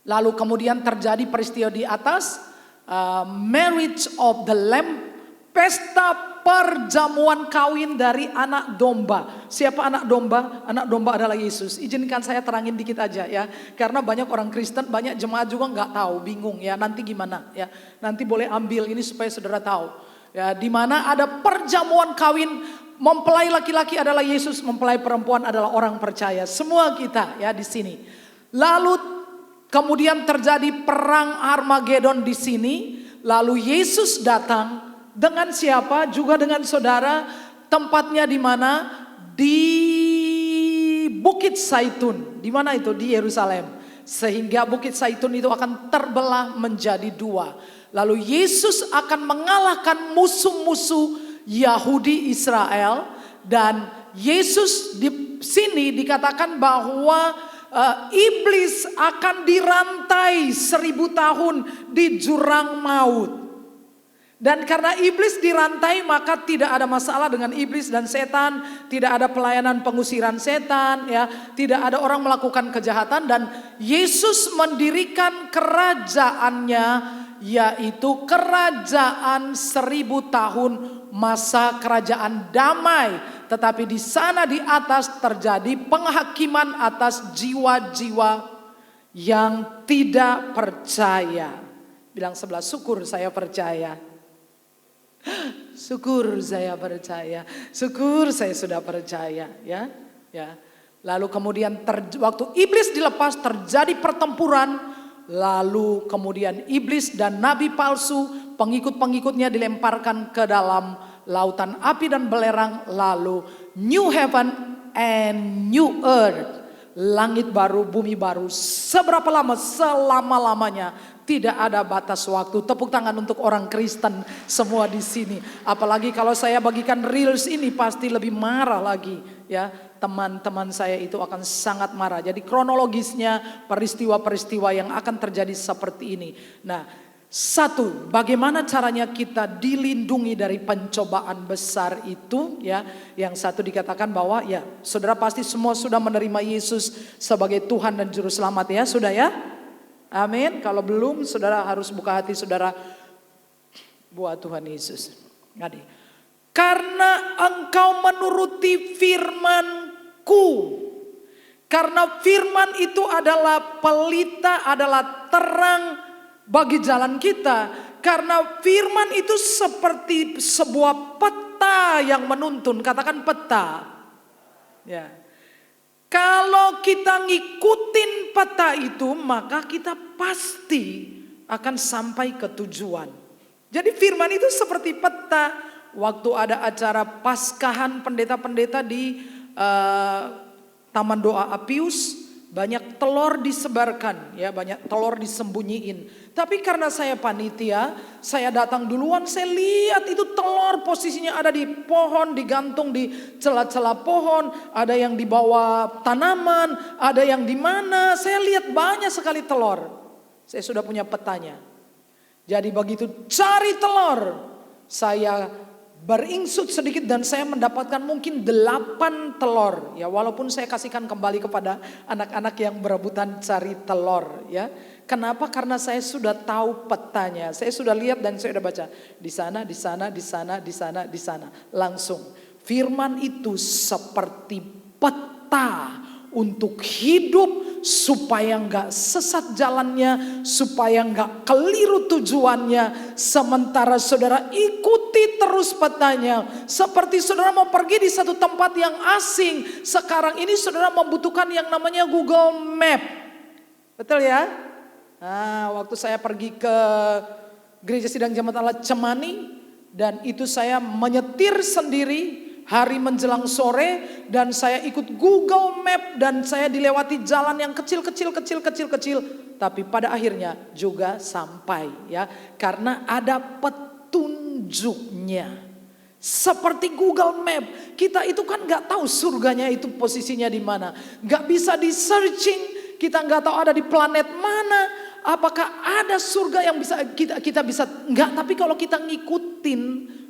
Lalu kemudian terjadi peristiwa di atas. Marriage of the Lamb. Pesta perjamuan kawin dari anak domba. Siapa anak domba? Anak domba adalah Yesus. Izinkan saya terangin dikit aja ya. Karena banyak orang Kristen, banyak jemaat juga nggak tahu, bingung ya. Nanti gimana ya? Nanti boleh ambil ini supaya saudara tahu. Ya, di mana ada perjamuan kawin, mempelai laki-laki adalah Yesus, mempelai perempuan adalah orang percaya. Semua kita ya di sini. Lalu kemudian terjadi perang Armageddon di sini. Lalu Yesus datang. Dengan siapa? Juga dengan saudara. Tempatnya di mana? Di Bukit Zaitun. Di mana itu? Di Yerusalem. Sehingga Bukit Zaitun itu akan terbelah menjadi 2. Lalu Yesus akan mengalahkan musuh-musuh Yahudi Israel. Dan Yesus di sini dikatakan bahwa iblis akan dirantai 1000 tahun di jurang maut. Dan karena iblis dirantai maka tidak ada masalah dengan iblis dan setan, tidak ada pelayanan pengusiran setan ya, tidak ada orang melakukan kejahatan dan Yesus mendirikan kerajaannya yaitu kerajaan 1000 tahun masa kerajaan damai, tetapi di sana di atas terjadi penghakiman atas jiwa-jiwa yang tidak percaya. Bilang sebelah, syukur saya percaya. Syukur saya percaya, syukur saya sudah percaya ya. Lalu kemudian waktu iblis dilepas terjadi pertempuran, lalu kemudian iblis dan nabi palsu pengikut-pengikutnya dilemparkan ke dalam lautan api dan belerang, lalu new heaven and new earth, langit baru, bumi baru. Seberapa lama? Selama-lamanya. Tidak ada batas waktu. Tepuk tangan untuk orang Kristen semua di sini. Apalagi kalau saya bagikan reels ini pasti lebih marah lagi ya. Teman-teman saya itu akan sangat marah. Jadi kronologisnya peristiwa-peristiwa yang akan terjadi seperti ini. Nah, satu, bagaimana caranya kita dilindungi dari pencobaan besar itu ya. Yang satu dikatakan bahwa ya, saudara pasti semua sudah menerima Yesus sebagai Tuhan dan Juru Selamat ya, sudah ya? Amin. Kalau belum, saudara harus buka hati saudara buat Tuhan Yesus. Ngadi. Karena engkau menuruti firman-Ku. Karena firman itu adalah pelita, adalah terang bagi jalan kita. Karena firman itu seperti sebuah peta yang menuntun. Katakan peta. Ya. Kalau kita ngikutin peta itu, maka kita pasti akan sampai ke tujuan. Jadi firman itu seperti peta. Waktu ada acara Paskahan pendeta-pendeta di Taman Doa Apius, banyak telur disebarkan, ya, banyak telur disembunyiin. Tapi karena saya panitia, saya datang duluan, saya lihat itu telur posisinya ada di pohon, digantung di celah-celah pohon, ada yang di bawah tanaman, ada yang di mana. Saya lihat banyak sekali telur. Saya sudah punya petanya. Jadi begitu cari telur, saya beringsut sedikit dan saya mendapatkan mungkin 8 telur. Ya, walaupun saya kasihkan kembali kepada anak-anak yang berebutan cari telur, ya. Kenapa? Karena saya sudah tahu petanya. Saya sudah lihat dan saya sudah baca. Di sana, di sana, di sana, di sana, di sana. Langsung. Firman itu seperti peta untuk hidup supaya enggak sesat jalannya, supaya enggak keliru tujuannya. Sementara saudara ikuti terus petanya. Seperti saudara mau pergi di satu tempat yang asing. Sekarang ini saudara membutuhkan yang namanya Google Map. Betul ya? Nah, waktu saya pergi ke Gereja Sidang Jemaat Allah Cemani, dan itu saya menyetir sendiri hari menjelang sore, dan saya ikut Google Map dan saya dilewati jalan yang kecil, tapi pada akhirnya juga sampai, ya, karena ada petunjuknya. Seperti Google Map, kita itu kan nggak tahu surganya itu posisinya di mana, nggak bisa di searching, kita nggak tahu ada di planet mana, apakah ada surga yang bisa kita bisa nggak. Tapi kalau kita ngikutin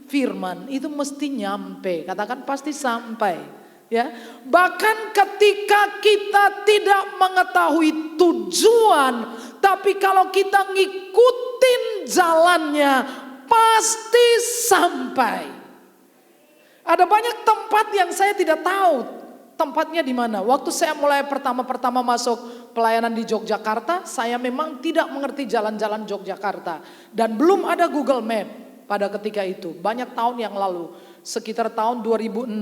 firman itu mesti nyampe, katakan pasti sampai, ya. Bahkan ketika kita tidak mengetahui tujuan, tapi kalau kita ngikutin jalannya pasti sampai. Ada banyak tempat yang saya tidak tahu tempatnya di mana. Waktu saya mulai pertama-pertama masuk pelayanan di Yogyakarta, saya memang tidak mengerti jalan-jalan Yogyakarta. Dan belum ada Google Map pada ketika itu. Banyak tahun yang lalu, sekitar tahun 2006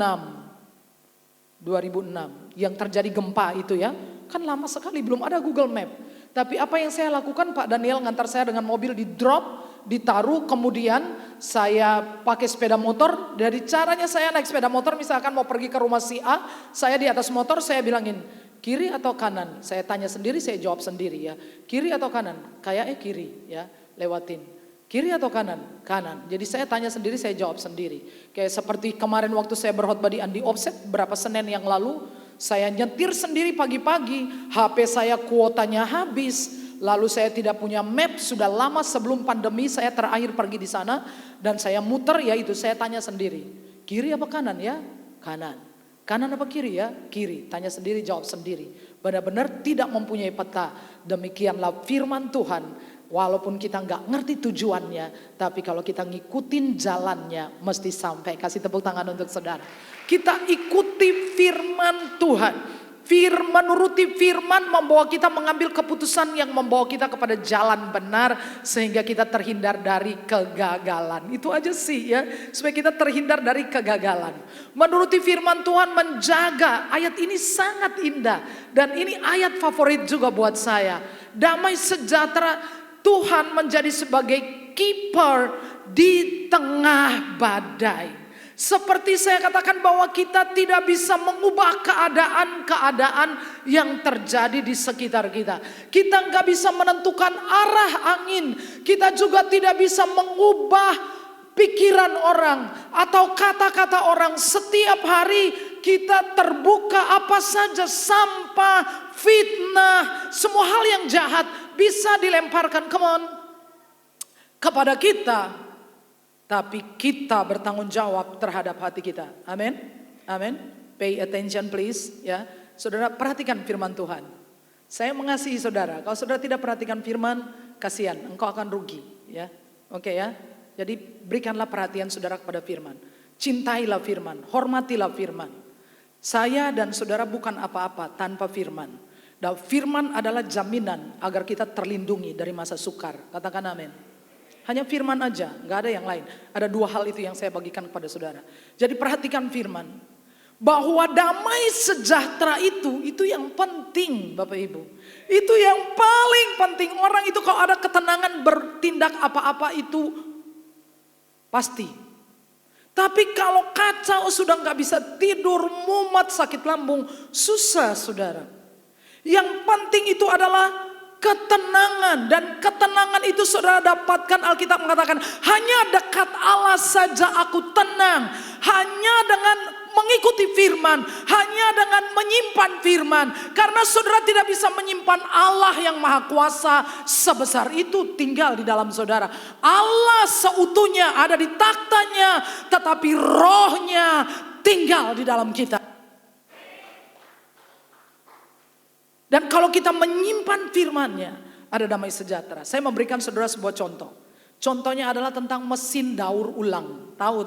yang terjadi gempa itu ya. Kan lama sekali belum ada Google Map. Tapi apa yang saya lakukan, Pak Daniel ngantar saya dengan mobil di drop, ditaruh, kemudian saya pakai sepeda motor. Dari caranya saya naik sepeda motor, misalkan mau pergi ke rumah si A, saya di atas motor, saya bilangin kiri atau kanan. Saya tanya sendiri, saya jawab sendiri ya. Kiri atau kanan? Kayaknya kiri ya, lewatin. Kiri atau kanan? Kanan. Jadi saya tanya sendiri, saya jawab sendiri. Kayak seperti kemarin waktu saya berkhotbah di Andi Offset berapa Senin yang lalu, saya nyetir sendiri pagi-pagi, HP saya kuotanya habis, lalu saya tidak punya map, sudah lama sebelum pandemi saya terakhir pergi di sana, dan saya muter, yaitu saya tanya sendiri, kiri apa kanan ya? Kanan. Kanan apa kiri ya? Kiri. Tanya sendiri, jawab sendiri. Benar-benar tidak mempunyai peta. Demikianlah firman Tuhan. Walaupun kita nggak ngerti tujuannya, tapi kalau kita ngikutin jalannya mesti sampai. Kasih tepuk tangan untuk saudara. Kita ikuti firman Tuhan. Menuruti firman membawa kita mengambil keputusan yang membawa kita kepada jalan benar, sehingga kita terhindar dari kegagalan. Itu aja sih ya, supaya kita terhindar dari kegagalan. Menuruti firman Tuhan menjaga, ayat ini sangat indah. Dan ini ayat favorit juga buat saya. Damai sejahtera Tuhan menjadi sebagai keeper di tengah badai. Seperti saya katakan bahwa kita tidak bisa mengubah keadaan-keadaan yang terjadi di sekitar kita. Kita nggak bisa menentukan arah angin. Kita juga tidak bisa mengubah pikiran orang atau kata-kata orang. Setiap hari kita terbuka apa saja, sampah, fitnah, semua hal yang jahat bisa dilemparkan kepada kita. Tapi kita bertanggung jawab terhadap hati kita. Amin. Amin. Pay attention please ya. Saudara perhatikan firman Tuhan. Saya mengasihi saudara. Kalau saudara tidak perhatikan firman, kasihan, engkau akan rugi ya. Oke ya. Jadi berikanlah perhatian saudara kepada firman. Cintailah firman, hormatilah firman. Saya dan saudara bukan apa-apa tanpa firman. Dan firman adalah jaminan agar kita terlindungi dari masa sukar. Katakan amin. Hanya firman aja, gak ada yang lain. Ada dua hal itu yang saya bagikan kepada saudara. Jadi perhatikan firman. Bahwa damai sejahtera itu yang penting Bapak Ibu. Itu yang paling penting. Orang itu kalau ada ketenangan bertindak apa-apa itu pasti. Tapi kalau kacau sudah gak bisa tidur, mumet, sakit lambung, susah saudara. Yang penting itu adalah ketenangan, dan ketenangan itu saudara dapatkan. Alkitab mengatakan hanya dekat Allah saja aku tenang, hanya dengan mengikuti firman, hanya dengan menyimpan firman. Karena saudara tidak bisa menyimpan Allah yang maha kuasa sebesar itu tinggal di dalam saudara. Allah seutuhnya ada di taktanya, tetapi rohnya tinggal di dalam kita. Dan kalau kita menyimpan firman-Nya, ada damai sejahtera. Saya memberikan saudara sebuah contoh. Contohnya adalah tentang mesin daur ulang. Tahu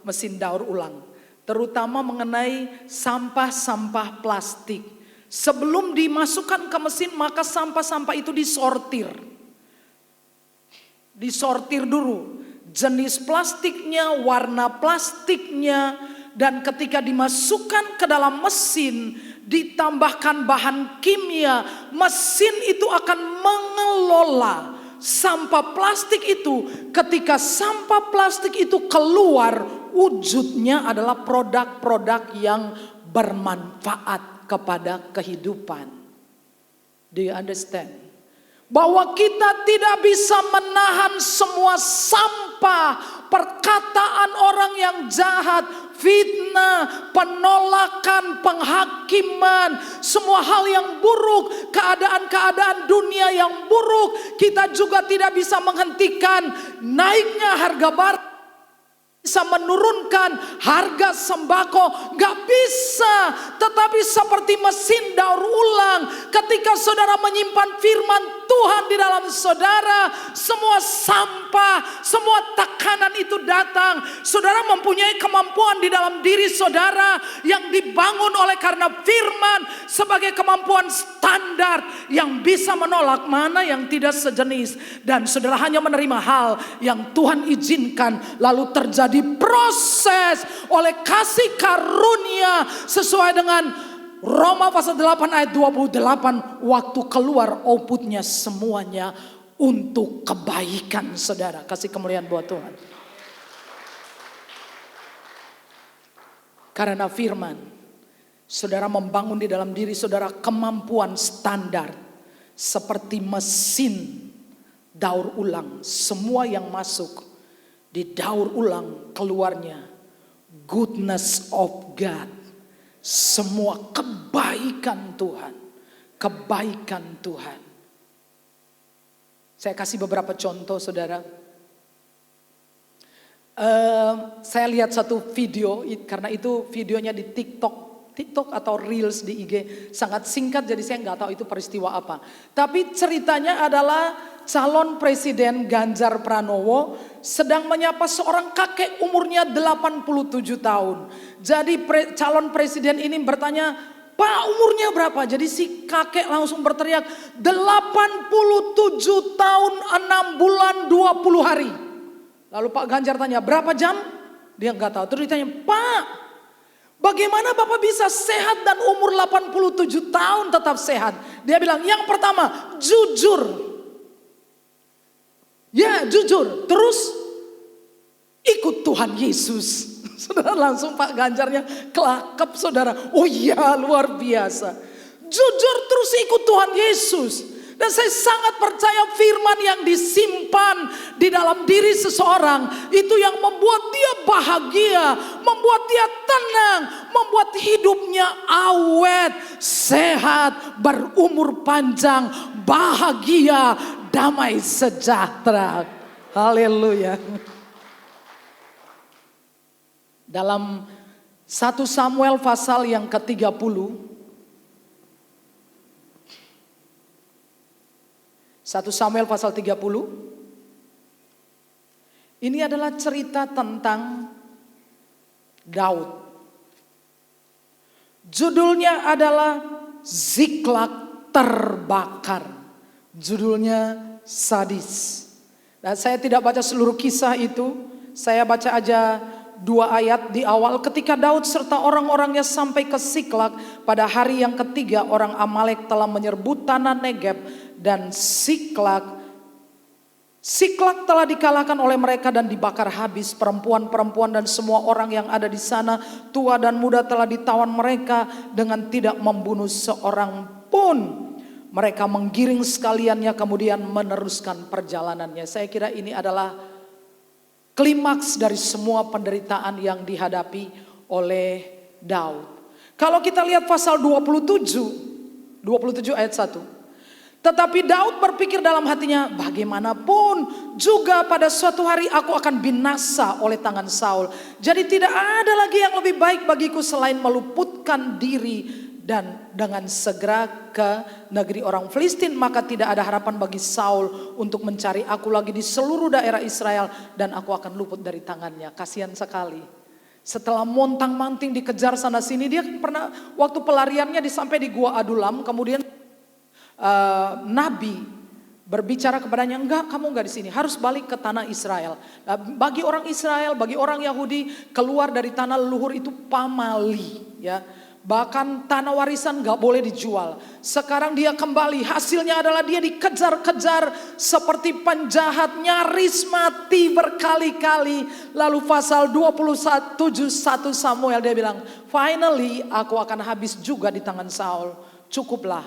mesin daur ulang. Terutama mengenai sampah-sampah plastik. Sebelum dimasukkan ke mesin, maka sampah-sampah itu disortir. Disortir dulu. Jenis plastiknya, warna plastiknya. Dan ketika dimasukkan ke dalam mesin, ditambahkan bahan kimia, mesin itu akan mengelola sampah plastik itu. Ketika sampah plastik itu keluar, wujudnya adalah produk-produk yang bermanfaat kepada kehidupan. Do you understand? Bahwa kita tidak bisa menahan semua sampah perkataan orang yang jahat, fitnah, penolakan, penghakiman, semua hal yang buruk, keadaan-keadaan dunia yang buruk, kita juga tidak bisa menghentikan naiknya harga barang, bisa menurunkan harga sembako, gak bisa. Tetapi seperti mesin daur ulang, ketika saudara menyimpan firman Tuhan di dalam saudara, semua sampah, semua tekanan itu datang. Saudara mempunyai kemampuan di dalam diri saudara yang dibangun oleh karena firman sebagai kemampuan standar yang bisa menolak mana yang tidak sejenis. Dan saudara hanya menerima hal yang Tuhan izinkan, lalu terjadi proses oleh kasih karunia sesuai dengan Roma pasal 8 ayat 28, waktu keluar outputnya semuanya untuk kebaikan saudara. Kasih kemuliaan buat Tuhan. Karena firman, saudara membangun di dalam diri saudara kemampuan standar seperti mesin daur ulang. Semua yang masuk didaur ulang, keluarnya goodness of God. Semua kebaikan Tuhan. Kebaikan Tuhan. Saya kasih beberapa contoh saudara. Saya lihat satu video, karena itu videonya di TikTok atau Reels di IG. Sangat singkat jadi saya nggak tahu itu peristiwa apa. Tapi ceritanya adalah calon presiden Ganjar Pranowo sedang menyapa seorang kakek umurnya 87 tahun. Jadi calon presiden ini bertanya, "Pak, umurnya berapa?" Jadi si kakek langsung berteriak, 87 tahun 6 bulan 20 hari. Lalu Pak Ganjar tanya, "Berapa jam?" Dia nggak tahu. Terus ditanya, "Pak, bagaimana Bapak bisa sehat dan umur 87 tahun tetap sehat?" Dia bilang, "Yang pertama, jujur." Ya, jujur. Terus ikut Tuhan Yesus. Saudara, langsung Pak Ganjarnya kelakep saudara. Oh iya, luar biasa. Jujur terus ikut Tuhan Yesus. Dan saya sangat percaya firman yang disimpan di dalam diri seseorang itu yang membuat dia bahagia, membuat dia tenang, membuat hidupnya awet, sehat, berumur panjang, bahagia, damai sejahtera. Haleluya. Dalam 1 Samuel pasal yang ke-30, 1 Samuel pasal 30, ini adalah cerita tentang Daud. Judulnya adalah Ziklag terbakar. Judulnya sadis. Dan saya tidak baca seluruh kisah itu, saya baca aja 2 ayat di awal. Ketika Daud serta orang-orangnya sampai ke Ziklag, pada hari yang ketiga orang Amalek telah menyerbu tanah Negeb dan Ziklag telah dikalahkan oleh mereka dan dibakar habis. Perempuan-perempuan dan semua orang yang ada di sana, tua dan muda, telah ditawan mereka dengan tidak membunuh seorang pun. Mereka menggiring sekaliannya kemudian meneruskan perjalanannya. Saya kira ini adalah klimaks dari semua penderitaan yang dihadapi oleh Daud. Kalau kita lihat pasal 27 ayat 1. Tetapi Daud berpikir dalam hatinya, bagaimanapun juga pada suatu hari aku akan binasa oleh tangan Saul. Jadi tidak ada lagi yang lebih baik bagiku selain meluputkan diri dan dengan segera ke negeri orang Filistin. Maka tidak ada harapan bagi Saul untuk mencari aku lagi di seluruh daerah Israel, dan aku akan luput dari tangannya. Kasihan sekali. Setelah montang-manting dikejar sana sini, dia pernah waktu pelariannya sampai di Gua Adulam, kemudian Nabi berbicara kepadanya, enggak, kamu enggak di sini, harus balik ke tanah Israel. Nah, bagi orang Israel, bagi orang Yahudi, keluar dari tanah leluhur itu pamali, ya. Bahkan tanah warisan gak boleh dijual. Sekarang dia kembali, hasilnya adalah dia dikejar-kejar seperti penjahat, nyaris mati berkali-kali. Lalu pasal 1 Samuel dia bilang, finally aku akan habis juga di tangan Saul. Cukuplah,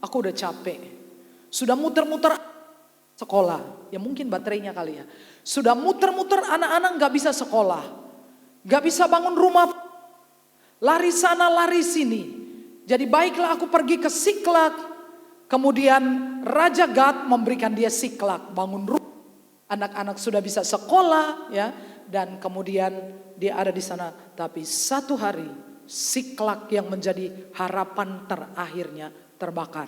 aku udah capek. Sudah muter-muter sekolah. Ya mungkin baterainya kali ya. Sudah muter-muter anak-anak gak bisa sekolah. Gak bisa bangun rumah. Lari sana lari sini. Jadi baiklah aku pergi ke Siklak. Kemudian Raja Gad memberikan dia Siklak. Bangun rumah. Anak-anak sudah bisa sekolah ya. Dan kemudian dia ada di sana. Tapi satu hari Siklak yang menjadi harapan terakhirnya terbakar.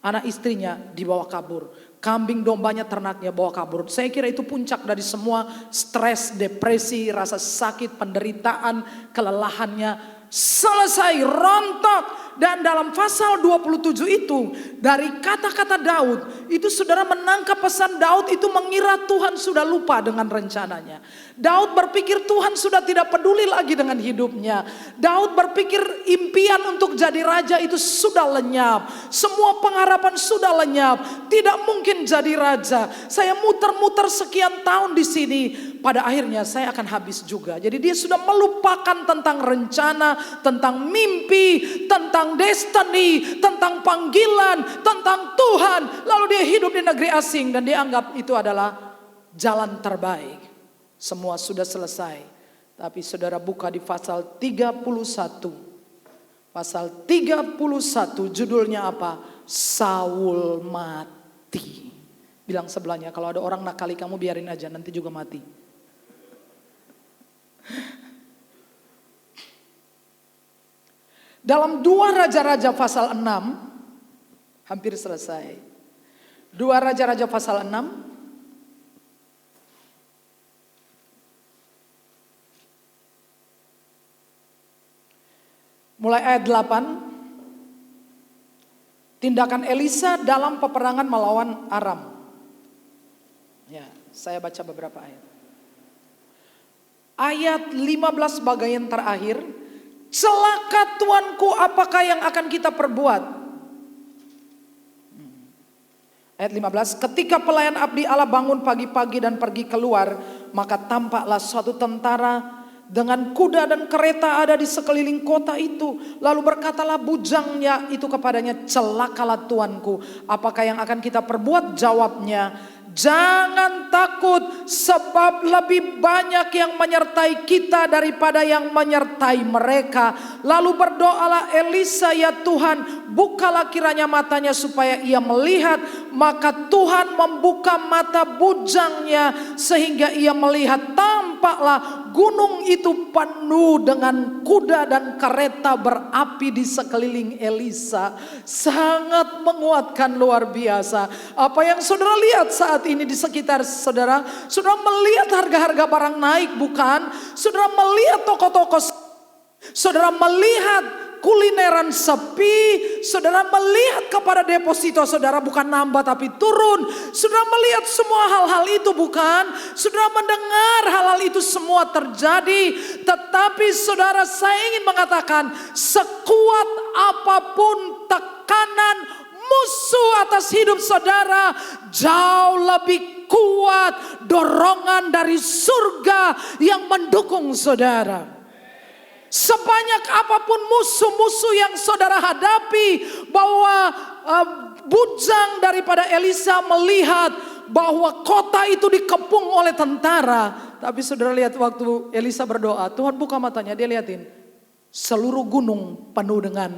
Anak istrinya dibawa kabur. Kambing dombanya ternaknya bawa kabur. Saya kira itu puncak dari semua stres, depresi, rasa sakit, penderitaan, kelelahannya. Selesai, rontok. Dan dalam pasal 27 itu, dari kata-kata Daud, itu saudara menangkap pesan Daud itu mengira Tuhan sudah lupa dengan rencananya. Daud berpikir Tuhan sudah tidak peduli lagi dengan hidupnya. Daud berpikir impian untuk jadi raja itu sudah lenyap. Semua pengharapan sudah lenyap. Tidak mungkin jadi raja. Saya muter-muter sekian tahun di sini. Pada akhirnya saya akan habis juga. Jadi dia sudah melupakan tentang rencana, tentang mimpi, tentang destiny, tentang panggilan, tentang Tuhan. Lalu dia hidup di negeri asing dan dia anggap itu adalah jalan terbaik. Semua sudah selesai. Tapi saudara buka di pasal 31. Pasal 31 judulnya apa? Saul mati. Bilang sebelahnya, kalau ada orang nakali kamu biarin aja, nanti juga mati. Dalam 2 Raja-Raja pasal 6, hampir selesai. 2 Raja-Raja pasal 6. Mulai ayat 8. Tindakan Elisa dalam peperangan melawan Aram. Ya, saya baca beberapa ayat. Ayat 15 bagian terakhir. Celaka tuanku, apakah yang akan kita perbuat? Ayat 15. Ketika pelayan abdi Allah bangun pagi-pagi dan pergi keluar, maka tampaklah suatu tentara dengan kuda dan kereta ada di sekeliling kota itu. Lalu berkatalah bujangnya itu kepadanya, celakalah tuanku, apakah yang akan kita perbuat? Jawabnya, jangan takut, sebab lebih banyak yang menyertai kita daripada yang menyertai mereka. Lalu berdoalah Elisa, ya Tuhan, bukalah kiranya matanya supaya ia melihat. Maka Tuhan membuka mata bujangnya sehingga ia melihat. Tampaklah gunung itu penuh dengan kuda dan kereta berapi di sekeliling Elisa. Sangat menguatkan, luar biasa. Apa yang saudara lihat saat ini di sekitar saudara? Saudara melihat harga-harga barang naik, bukan? Saudara melihat toko-toko, saudara melihat kulineran sepi, saudara melihat kepada deposito saudara bukan nambah tapi turun. Saudara melihat semua hal-hal itu, bukan? Saudara mendengar hal-hal itu semua terjadi. Tetapi saudara, saya ingin mengatakan, sekuat apapun tekanan musuh atas hidup saudara, jauh lebih kuat dorongan dari surga yang mendukung saudara. Sebanyak apapun musuh-musuh yang saudara hadapi, bahwa bujang daripada Elisa melihat bahwa kota itu dikepung oleh tentara. Tapi saudara lihat waktu Elisa berdoa, Tuhan buka matanya, dia lihatin seluruh gunung penuh dengan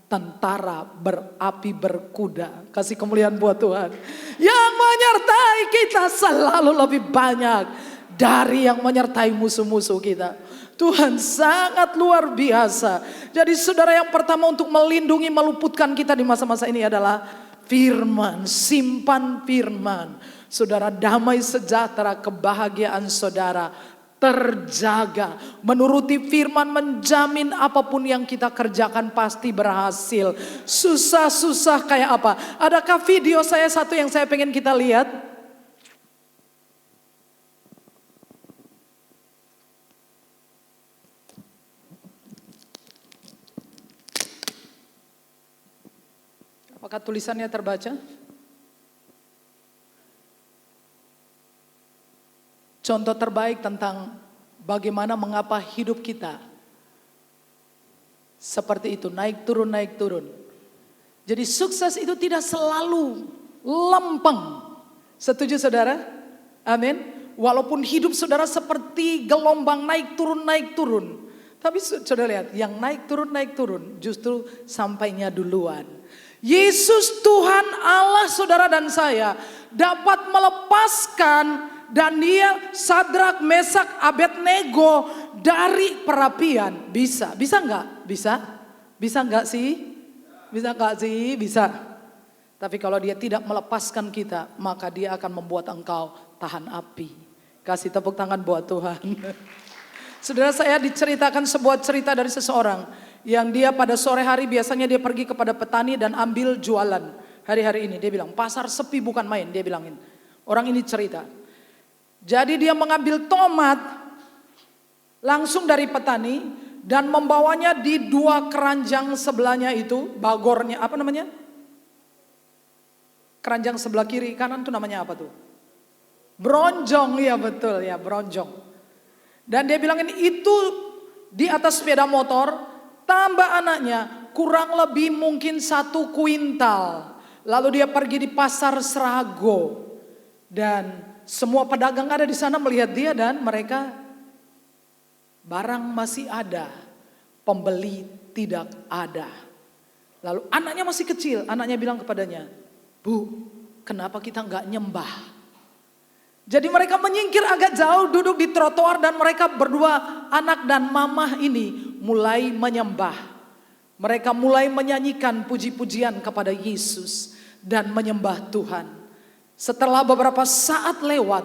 tentara berapi berkuda. Kasih kemuliaan buat Tuhan. Yang menyertai kita selalu lebih banyak dari yang menyertai musuh-musuh kita. Tuhan sangat luar biasa. Jadi saudara, yang pertama untuk melindungi, meluputkan kita di masa-masa ini adalah firman. Simpan firman. Saudara, damai sejahtera, kebahagiaan saudara terjaga. Menuruti firman menjamin apapun yang kita kerjakan pasti berhasil. Susah-susah kayak apa? Adakah video saya satu yang saya pengen kita lihat? Apakah tulisannya terbaca? Contoh terbaik tentang bagaimana mengapa hidup kita seperti itu, naik turun, naik turun. Jadi sukses itu tidak selalu lempeng. Setuju saudara? Amin. Walaupun hidup saudara seperti gelombang naik turun. Tapi saudara lihat, yang naik turun justru sampainya duluan. Yesus Tuhan Allah saudara dan saya dapat melepaskan Daniel, Sadrak, Mesak, Abednego dari perapian. Bisa enggak? Bisa enggak sih? Bisa. Tapi kalau dia tidak melepaskan kita, maka dia akan membuat engkau tahan api. Kasih tepuk tangan buat Tuhan. Saudara, saya diceritakan sebuah cerita dari seseorang yang dia pada sore hari biasanya dia pergi kepada petani dan ambil jualan. Hari-hari ini dia bilang pasar sepi bukan main, dia bilangin. Orang ini cerita. Jadi dia mengambil tomat langsung dari petani dan membawanya di 2 keranjang sebelahnya itu, bagornya apa namanya? Keranjang sebelah kiri kanan itu namanya apa tuh? Bronjong, ya betul ya, bronjong. Dan dia bilangin itu di atas sepeda motor, tambah anaknya kurang lebih mungkin 1 kuintal. Lalu dia pergi di pasar Serago. Dan semua pedagang ada di sana melihat dia dan mereka barang masih ada, pembeli tidak ada. Lalu anaknya masih kecil, anaknya bilang kepadanya, "Bu, kenapa kita nggak nyembah?" Jadi mereka menyingkir agak jauh, duduk di trotoar dan mereka berdua, anak dan mamah ini mulai menyembah. Mereka mulai menyanyikan puji-pujian kepada Yesus dan menyembah Tuhan. Setelah beberapa saat lewat,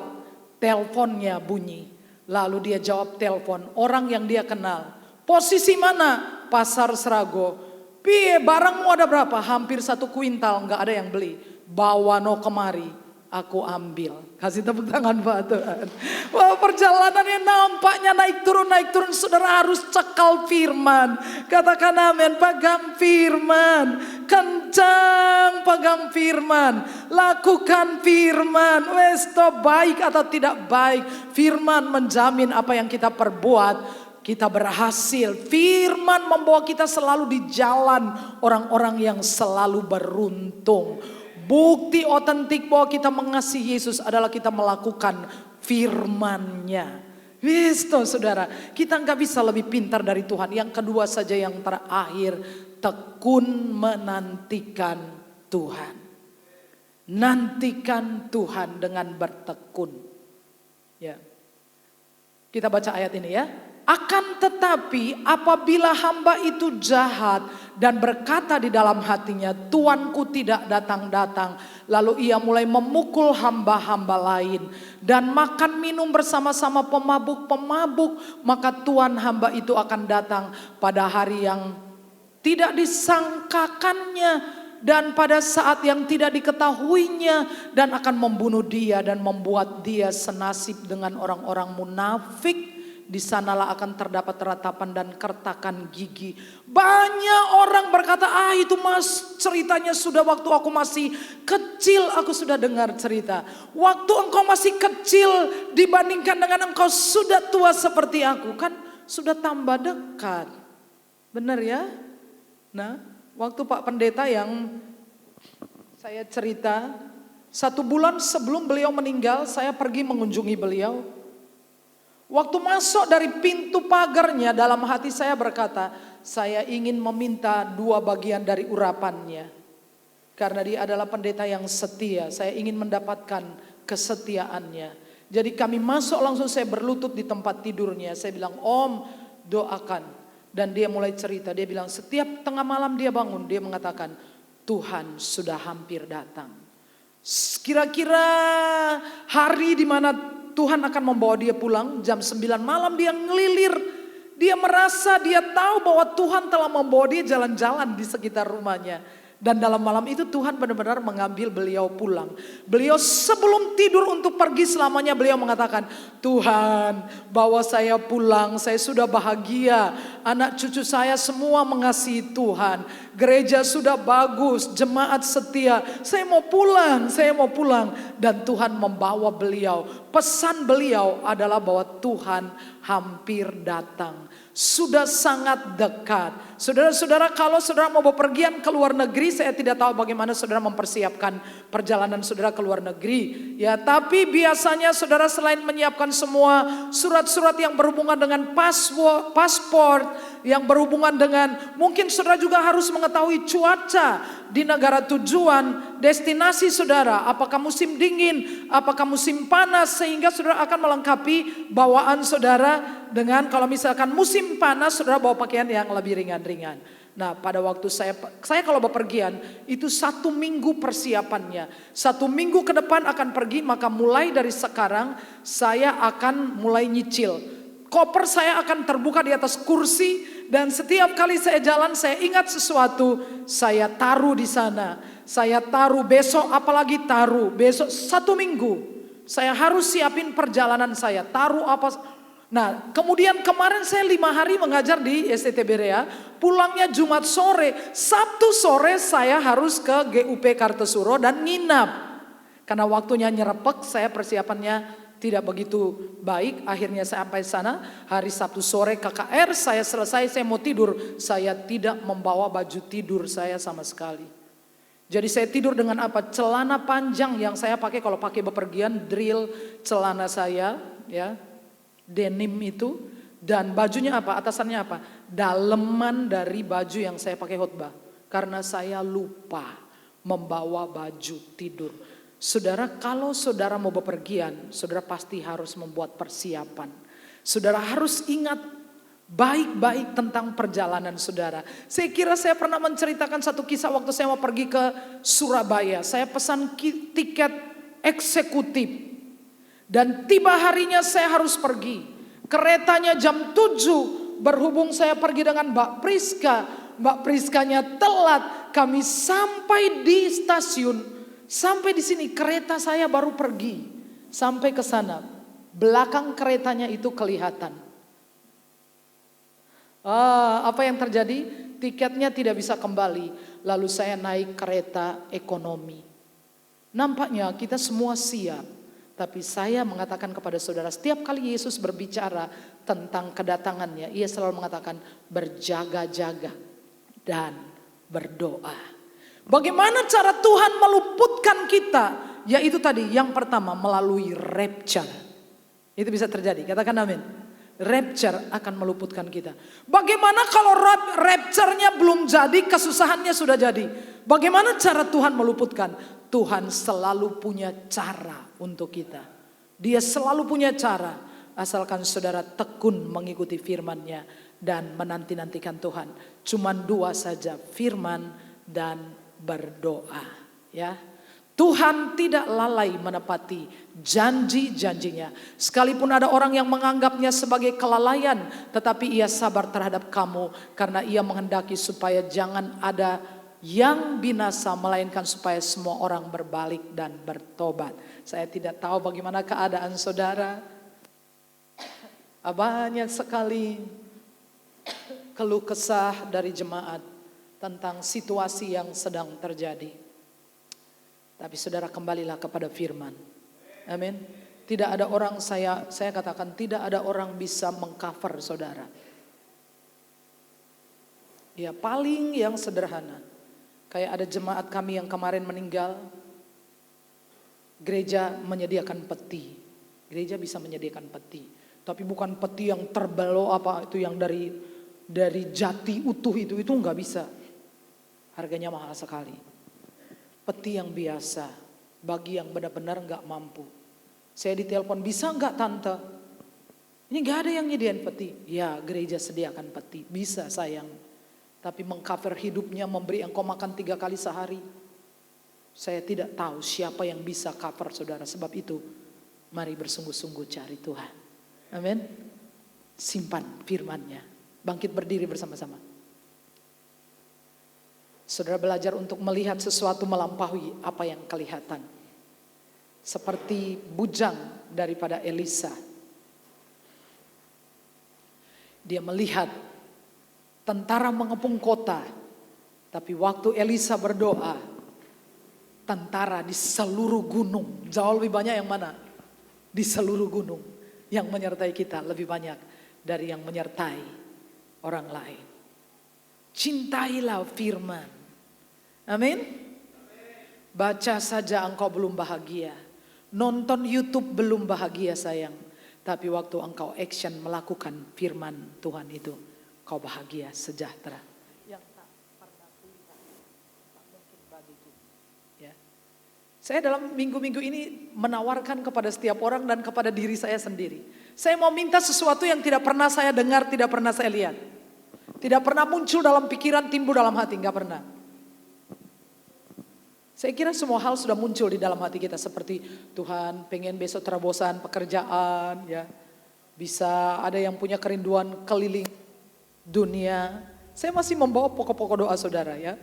teleponnya bunyi. Lalu dia jawab telepon, orang yang dia kenal. Posisi mana? Pasar Serago. Piye, barangmu ada berapa? Hampir 1 kuintal, nggak ada yang beli. Bawa no kemari. Aku ambil. Kasih tepuk tangan buat Tuhan. Wah, perjalanannya nampaknya naik turun. Saudara harus cekal firman. Katakan amin. Pegang firman. Kencang pegang firman. Lakukan firman. Westo baik atau tidak baik. Firman menjamin apa yang kita perbuat. Kita berhasil. Firman membawa kita selalu di jalan orang-orang yang selalu beruntung. Bukti otentik bahwa kita mengasihi Yesus adalah kita melakukan firman-Nya. Wisto saudara, kita nggak bisa lebih pintar dari Tuhan. Yang kedua saja yang terakhir, tekun menantikan Tuhan. Nantikan Tuhan dengan bertekun. Ya. Kita baca ayat ini ya. Akan tetapi apabila hamba itu jahat dan berkata di dalam hatinya, Tuanku tidak datang-datang. Lalu ia mulai memukul hamba-hamba lain dan makan minum bersama-sama pemabuk-pemabuk. Maka Tuan hamba itu akan datang pada hari yang tidak disangkakannya. Dan pada saat yang tidak diketahuinya. Dan akan membunuh dia dan membuat dia senasib dengan orang-orang munafik. Di sanalah akan terdapat ratapan dan kertakan gigi. Banyak orang berkata, itu mas ceritanya sudah waktu aku masih kecil aku sudah dengar cerita. Waktu engkau masih kecil dibandingkan dengan engkau sudah tua seperti aku. Kan sudah tambah dekat. Benar ya? Nah, waktu Pak Pendeta yang saya cerita, 1 bulan sebelum beliau meninggal saya pergi mengunjungi beliau. Waktu masuk dari pintu pagarnya dalam hati saya berkata, saya ingin meminta 2 bagian dari urapannya. Karena dia adalah pendeta yang setia, saya ingin mendapatkan kesetiaannya. Jadi kami masuk langsung saya berlutut di tempat tidurnya. Saya bilang, Om doakan. Dan dia mulai cerita, dia bilang setiap tengah malam dia bangun, dia mengatakan, Tuhan sudah hampir datang. Kira-kira hari di mana Tuhan akan membawa dia pulang, jam 9 malam dia ngelilir. Dia merasa, dia tahu bahwa Tuhan telah membawa dia jalan-jalan di sekitar rumahnya. Dan dalam malam itu Tuhan benar-benar mengambil beliau pulang. Beliau sebelum tidur untuk pergi selamanya beliau mengatakan, Tuhan bawa saya pulang, saya sudah bahagia. Anak cucu saya semua mengasihi Tuhan. Gereja sudah bagus, jemaat setia. Saya mau pulang. Dan Tuhan membawa beliau. Pesan beliau adalah bahwa Tuhan hampir datang. Sudah sangat dekat. Saudara-saudara, kalau saudara mau bepergian ke luar negeri, saya tidak tahu bagaimana saudara mempersiapkan perjalanan saudara ke luar negeri. Ya, tapi biasanya saudara selain menyiapkan semua surat-surat yang berhubungan dengan paspor, yang berhubungan dengan, mungkin saudara juga harus mengetahui cuaca di negara tujuan, destinasi saudara, apakah musim dingin, apakah musim panas, sehingga saudara akan melengkapi bawaan saudara dengan, kalau misalkan musim panas saudara bawa pakaian yang lebih ringan-ringan. Nah, pada waktu saya kalau bepergian itu 1 minggu persiapannya. 1 minggu ke depan akan pergi, maka mulai dari sekarang saya akan mulai nyicil. Koper saya akan terbuka di atas kursi, dan setiap kali saya jalan saya ingat sesuatu, saya taruh di sana. Saya taruh besok, apalagi taruh besok 1 minggu. Saya harus siapin perjalanan saya, taruh apa. Nah, kemudian kemarin saya 5 hari mengajar di STT Berea, pulangnya Jumat sore, Sabtu sore saya harus ke GUP Kartosuro dan nginap. Karena waktunya nyerepek, saya persiapannya tidak begitu baik. Akhirnya saya sampai sana, hari Sabtu sore KKR, saya selesai, saya mau tidur. Saya tidak membawa baju tidur saya sama sekali. Jadi saya tidur dengan apa? Celana panjang yang saya pakai kalau pakai bepergian, drill celana saya, ya. Denim itu, dan bajunya apa? Atasannya apa? Daleman dari baju yang saya pakai khotbah. Karena saya lupa membawa baju tidur. Saudara, kalau saudara mau bepergian, saudara pasti harus membuat persiapan. Saudara harus ingat baik-baik tentang perjalanan saudara. Saya kira saya pernah menceritakan satu kisah waktu saya mau pergi ke Surabaya. Saya pesan tiket eksekutif. Dan tiba harinya saya harus pergi. Keretanya jam 7. Berhubung saya pergi dengan Mbak Priska. Mbak Priskanya telat. Kami sampai di stasiun. Sampai di sini kereta saya baru pergi. Sampai ke sana. Belakang keretanya itu kelihatan. Apa yang terjadi? Tiketnya tidak bisa kembali. Lalu saya naik kereta ekonomi. Nampaknya kita semua siap. Tapi saya mengatakan kepada saudara, setiap kali Yesus berbicara tentang kedatangannya, ia selalu mengatakan berjaga-jaga dan berdoa. Bagaimana cara Tuhan meluputkan kita? Yaitu tadi, yang pertama melalui rapture. Itu bisa terjadi, katakan amin. Rapture akan meluputkan kita. Bagaimana kalau rapture-nya belum jadi, kesusahannya sudah jadi? Bagaimana cara Tuhan meluputkan? Tuhan selalu punya cara untuk kita. Dia selalu punya cara. Asalkan saudara tekun mengikuti firman-Nya dan menanti-nantikan Tuhan. Cuman 2 saja, firman dan berdoa. Ya. Tuhan tidak lalai menepati janji-janjinya. Sekalipun ada orang yang menganggapnya sebagai kelalaian, tetapi ia sabar terhadap kamu karena ia menghendaki supaya jangan ada yang binasa, melainkan supaya semua orang berbalik dan bertobat. Saya tidak tahu bagaimana keadaan saudara. Banyak sekali keluh kesah dari jemaat tentang situasi yang sedang terjadi. Tapi saudara, kembalilah kepada firman. Amin. Tidak ada orang, saya katakan tidak ada orang bisa mengcover saudara. Ya, paling yang sederhana. Kayak ada jemaat kami yang kemarin meninggal, gereja menyediakan peti. Gereja bisa menyediakan peti, tapi bukan peti yang terbelo apa itu yang dari jati utuh itu nggak bisa. Harganya mahal sekali. Peti yang biasa bagi yang benar-benar nggak mampu. Saya ditelepon, bisa nggak tante? Ini nggak ada yang nyediain peti. Ya, gereja sediakan peti, bisa sayang. Tapi mengcover hidupnya, memberi engkau makan 3 kali sehari. Saya tidak tahu siapa yang bisa cover saudara. Sebab itu mari bersungguh-sungguh cari Tuhan. Amin. Simpan firman-Nya. Bangkit berdiri bersama-sama. Saudara belajar untuk melihat sesuatu melampaui apa yang kelihatan. Seperti bujang daripada Elisa. Dia melihat tentara mengepung kota. Tapi waktu Elisa berdoa, tentara di seluruh gunung. Jauh lebih banyak yang mana? Di seluruh gunung yang menyertai kita lebih banyak. dari yang menyertai orang lain. Cintailah firman. Amin. Baca saja engkau belum bahagia. Nonton YouTube belum bahagia sayang. Tapi waktu engkau action melakukan firman Tuhan itu, kau bahagia, sejahtera. Yang tak pernah kulihat, tak mungkin bagiku. Ya. Saya dalam minggu-minggu ini menawarkan kepada setiap orang dan kepada diri saya sendiri. Saya mau minta sesuatu yang tidak pernah saya dengar, tidak pernah saya lihat. Tidak pernah muncul dalam pikiran, timbul dalam hati, enggak pernah. Saya kira semua hal sudah muncul di dalam hati kita, seperti Tuhan pengen besok terobosan pekerjaan, ya. Bisa ada yang punya kerinduan keliling dunia. Saya masih membawa pokok-pokok doa saudara, ya.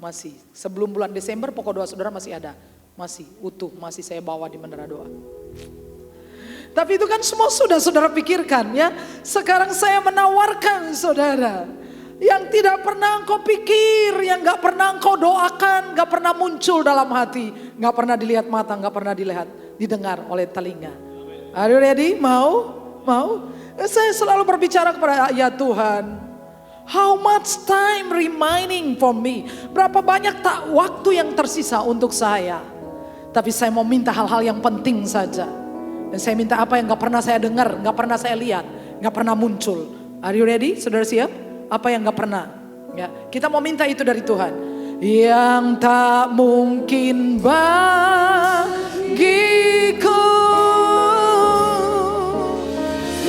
Masih, sebelum bulan Desember pokok doa saudara masih ada. Masih utuh, masih saya bawa di menara doa. Tapi itu kan semua sudah saudara pikirkan, ya. Sekarang saya menawarkan saudara, yang tidak pernah engkau pikir, yang gak pernah engkau doakan, gak pernah muncul dalam hati, gak pernah dilihat mata, gak pernah didengar oleh telinga. Are you ready? Mau? Saya selalu berbicara kepada, ya Tuhan, how much time remaining for me? Berapa banyak tak waktu yang tersisa untuk saya? Tapi saya mau minta hal-hal yang penting saja. Dan saya minta apa yang gak pernah saya dengar, gak pernah saya lihat, gak pernah muncul. Are you ready? Saudara siap? Apa yang gak pernah? Ya, kita mau minta itu dari Tuhan. Yang tak mungkin bagiku,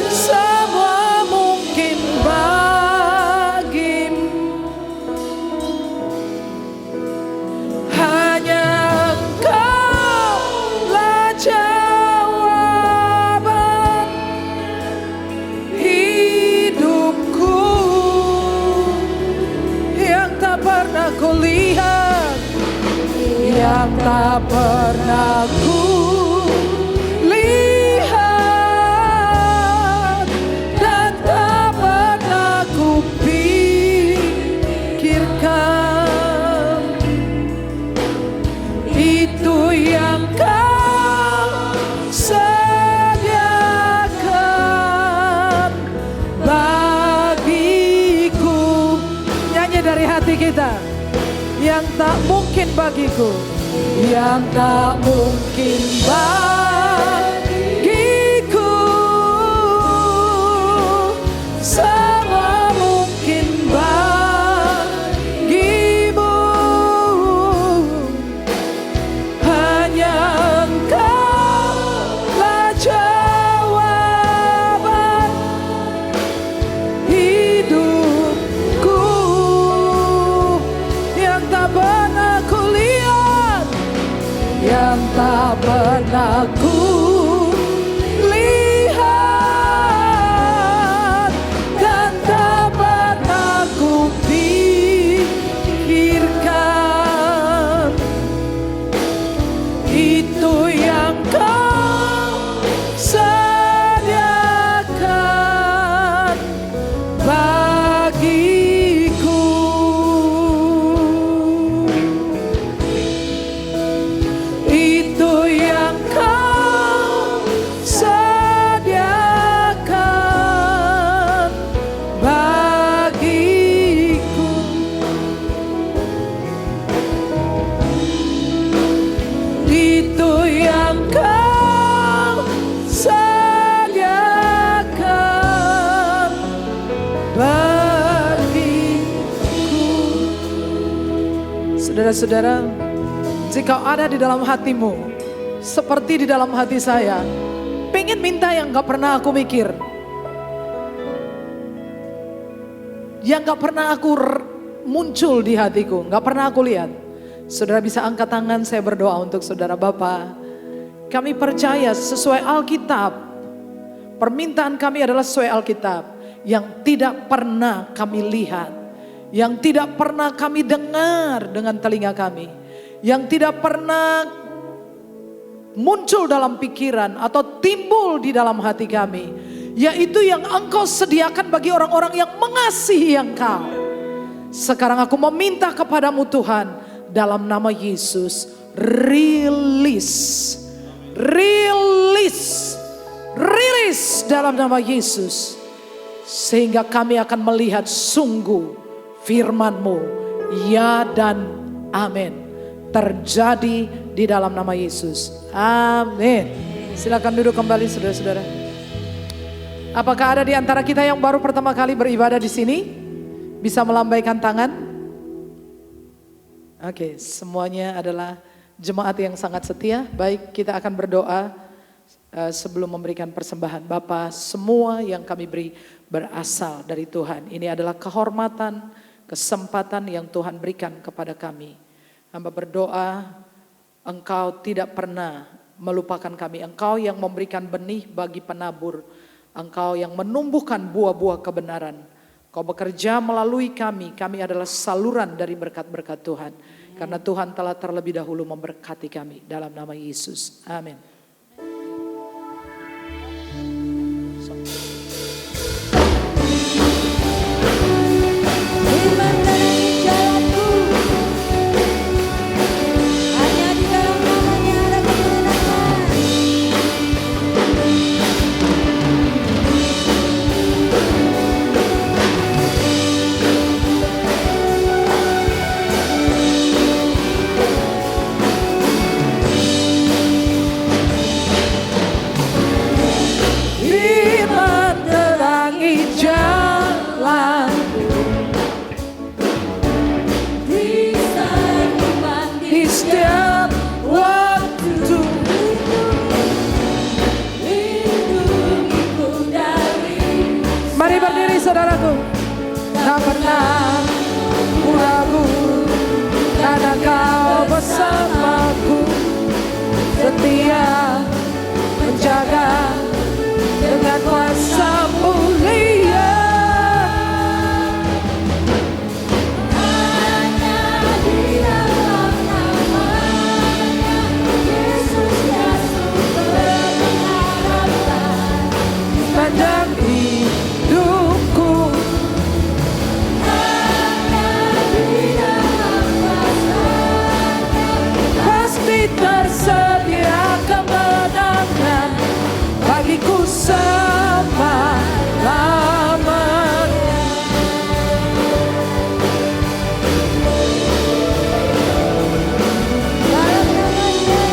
semua mungkin bagimu. Hanya Engkau lah jawaban hidupku, yang tak pernah kulihat, yang tak pernah kulihat, dan tak pernah kupikirkan. Itu yang Kau sediakan bagiku. Nyanyi dari hati kita. Yang tak mungkin bagiku, yang tak mungkin bagiku, semua mungkin bagimu. Hanya Engkau lah jawaban hidupku, yang tak pernah kulihat, yang tak pernah kulihat, dan tak pernah kupikirkan. Itu yang Kau sediakan bagiku. Itu yang Kau sediakan bagiku. Itu yang Kau sediakan bagiku. Saudara-saudara, jika ada di dalam hatimu, seperti di dalam hati saya, pengen minta yang gak pernah aku mikir, yang gak pernah aku muncul di hatiku, gak pernah aku lihat. Saudara bisa angkat tangan, saya berdoa untuk saudara. Bapa, kami percaya sesuai Alkitab, permintaan kami adalah sesuai Alkitab, yang tidak pernah kami lihat, yang tidak pernah kami dengar dengan telinga kami, yang tidak pernah muncul dalam pikiran atau timbul di dalam hati kami, yaitu yang Engkau sediakan bagi orang-orang yang mengasihi Engkau. Sekarang aku meminta kepadamu Tuhan, dalam nama Yesus, rilis dalam nama Yesus. Sehingga kami akan melihat sungguh firman-Mu, ya dan amin, terjadi di dalam nama Yesus. Amin. Silakan duduk kembali saudara-saudara. Apakah ada di antara kita yang baru pertama kali beribadah di sini? Bisa melambaikan tangan? Oke, semuanya adalah jemaat yang sangat setia. Baik, kita akan berdoa sebelum memberikan persembahan. Bapa, semua yang kami beri berasal dari Tuhan. Ini adalah kehormatan, kesempatan yang Tuhan berikan kepada kami. Hamba berdoa, Engkau tidak pernah melupakan kami. Engkau yang memberikan benih bagi penabur. Engkau yang menumbuhkan buah-buah kebenaran. Kau bekerja melalui kami. Kami adalah saluran dari berkat-berkat Tuhan. Karena Tuhan telah terlebih dahulu memberkati kami. Dalam nama Yesus. Amin. Mari berdiri saudaraku. Tak pernah ku ragu, karena Kau bersamaku, setia menjaga dengan kuasa mulia. Hanya di dalam nama-Nya, Yesus yang sumber pengharapan. Sepanjang hidupku, Hanya di dalam kuasa-Nya, pasti tersedia kemenangan bagiku selama-lamanya. dalam nama-Nya.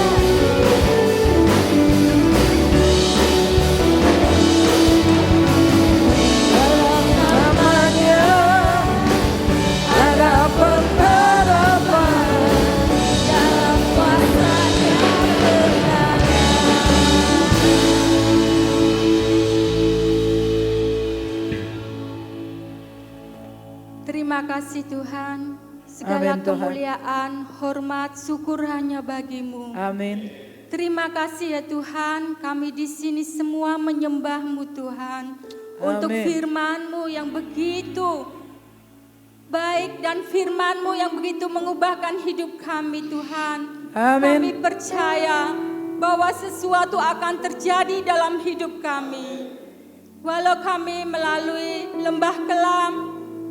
Dalam Namanya ada pengharapan. dalam kuasa-Nya berdalam. Terima kasih Tuhan, segala Amin, Tuhan. kemuliaan, hormat, syukur hanya bagi-Mu. Amin. Terima kasih ya Tuhan, kami di sini semua menyembah-Mu Tuhan. Untuk Amin. firman-Mu yang begitu baik dan firman-Mu yang begitu mengubahkan hidup kami Tuhan. Amin. Kami percaya bahwa sesuatu akan terjadi dalam hidup kami. Walau kami melalui lembah kelam,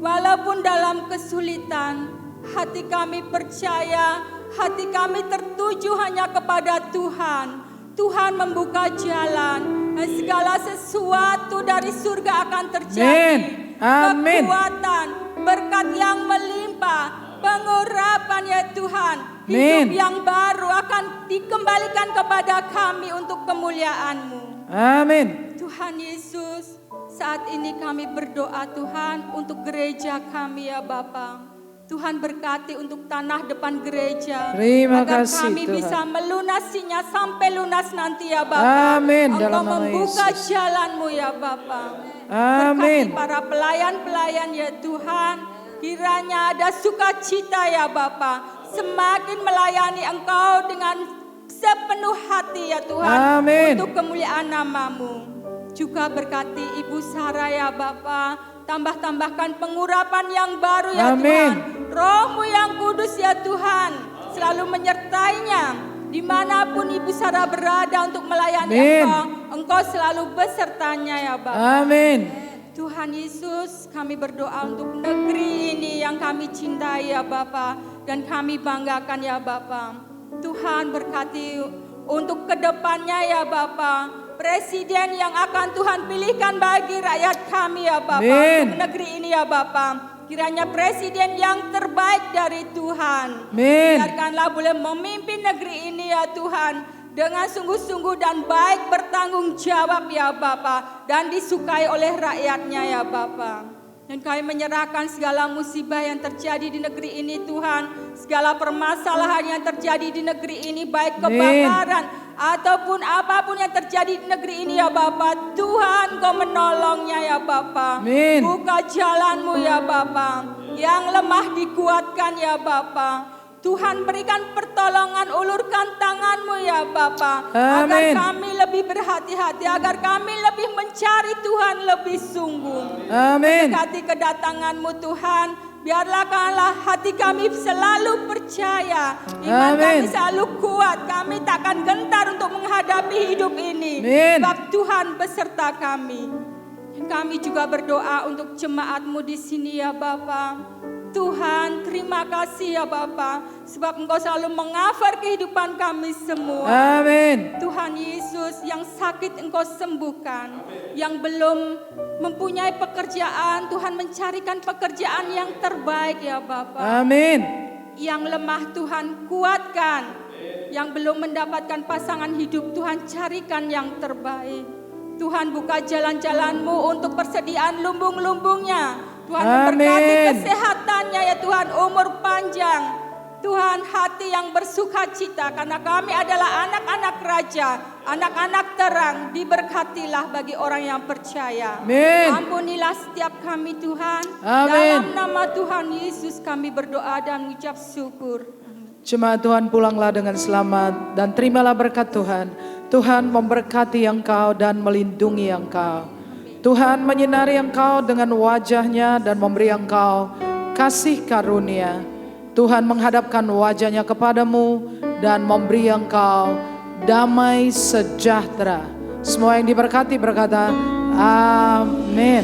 walaupun dalam kesulitan, hati kami percaya, hati kami tertuju hanya kepada Tuhan. Tuhan membuka jalan, dan segala sesuatu dari surga akan terjadi. Amin. Amin. Kekuatan, berkat yang melimpah, pengurapan ya Tuhan. Amin. Hidup yang baru akan dikembalikan kepada kami untuk kemuliaan-Mu. Amin. Tuhan Yesus, saat ini kami berdoa Tuhan untuk gereja kami ya Bapa. Tuhan berkati untuk tanah depan gereja. Terima agar kasih, kami Tuhan. bisa melunasinya sampai lunas nanti ya Bapa. Amin, Engkau dalam nama membuka Yesus. jalan-Mu ya Bapa. Amin. Berkati para pelayan-pelayan ya Tuhan. Kiranya ada sukacita ya Bapa. Semakin melayani Engkau dengan sepenuh hati ya Tuhan. Amin. Untuk kemuliaan nama-Mu. Juga berkati Ibu Sarah ya Bapa. Tambah-tambahkan pengurapan yang baru ya Amin. Tuhan. Roh-Mu yang kudus ya Tuhan. Selalu menyertainya. Dimanapun Ibu Sarah berada untuk melayani Amin. Engkau selalu besertanya ya Bapa. Amin. Tuhan Yesus, kami berdoa untuk negeri ini yang kami cintai ya Bapa. Dan kami banggakan ya Bapa. Tuhan berkati untuk kedepannya ya Bapa. Presiden yang akan Tuhan pilihkan bagi rakyat kami ya Bapa, Amin. untuk negeri ini ya Bapa. Kiranya presiden yang terbaik dari Tuhan. Amin. Biarkanlah boleh memimpin negeri ini ya Tuhan, dengan sungguh-sungguh dan baik bertanggung jawab ya Bapa, dan disukai oleh rakyatnya ya Bapa. Dan kami menyerahkan segala musibah yang terjadi di negeri ini Tuhan, segala permasalahan yang terjadi di negeri ini, baik kebakaran ataupun apapun yang terjadi di negeri ini ya Bapa. Tuhan Kau menolongnya ya Bapa. Amin. Buka jalanmu ya Bapa, yang lemah dikuatkan ya Bapa. Tuhan berikan pertolongan, ulurkan tangan-Mu ya Bapa, agar Amin. kami lebih berhati-hati, agar kami lebih mencari Tuhan lebih sungguh. Amin. Dekati kedatangan-Mu Tuhan, biarlah hati kami selalu percaya, iman kami Amin. selalu kuat, kami takkan gentar untuk menghadapi hidup ini. Amin. Sebab Tuhan beserta kami. Dan kami juga berdoa untuk jemaat-Mu di sini ya Bapa. Tuhan, terima kasih ya Bapa, sebab Engkau selalu mengcover kehidupan kami semua. Amin. Tuhan Yesus, yang sakit Engkau sembuhkan, yang belum mempunyai pekerjaan, Tuhan mencarikan pekerjaan yang terbaik ya Bapa. Amin. Yang lemah Tuhan kuatkan, yang belum mendapatkan pasangan hidup Tuhan carikan yang terbaik. Tuhan buka jalan-jalan-Mu untuk persediaan lumbung-lumbungnya. Tuhan memberkati Amin. kesehatannya ya Tuhan, umur panjang. Tuhan, hati yang bersuka cita karena kami adalah anak-anak raja, anak-anak terang. Diberkatilah bagi orang yang percaya. Amin. Ampunilah setiap kami Tuhan. Amin. Dalam nama Tuhan Yesus kami berdoa dan mengucap syukur. Jemaat Tuhan, pulanglah dengan selamat dan terimalah berkat Tuhan. Tuhan memberkati engkau dan melindungi engkau. Tuhan menyinari engkau dengan wajahnya dan memberi engkau kasih karunia. Tuhan menghadapkan wajahnya kepadamu dan memberi engkau damai sejahtera. Semua yang diberkati berkata, amin.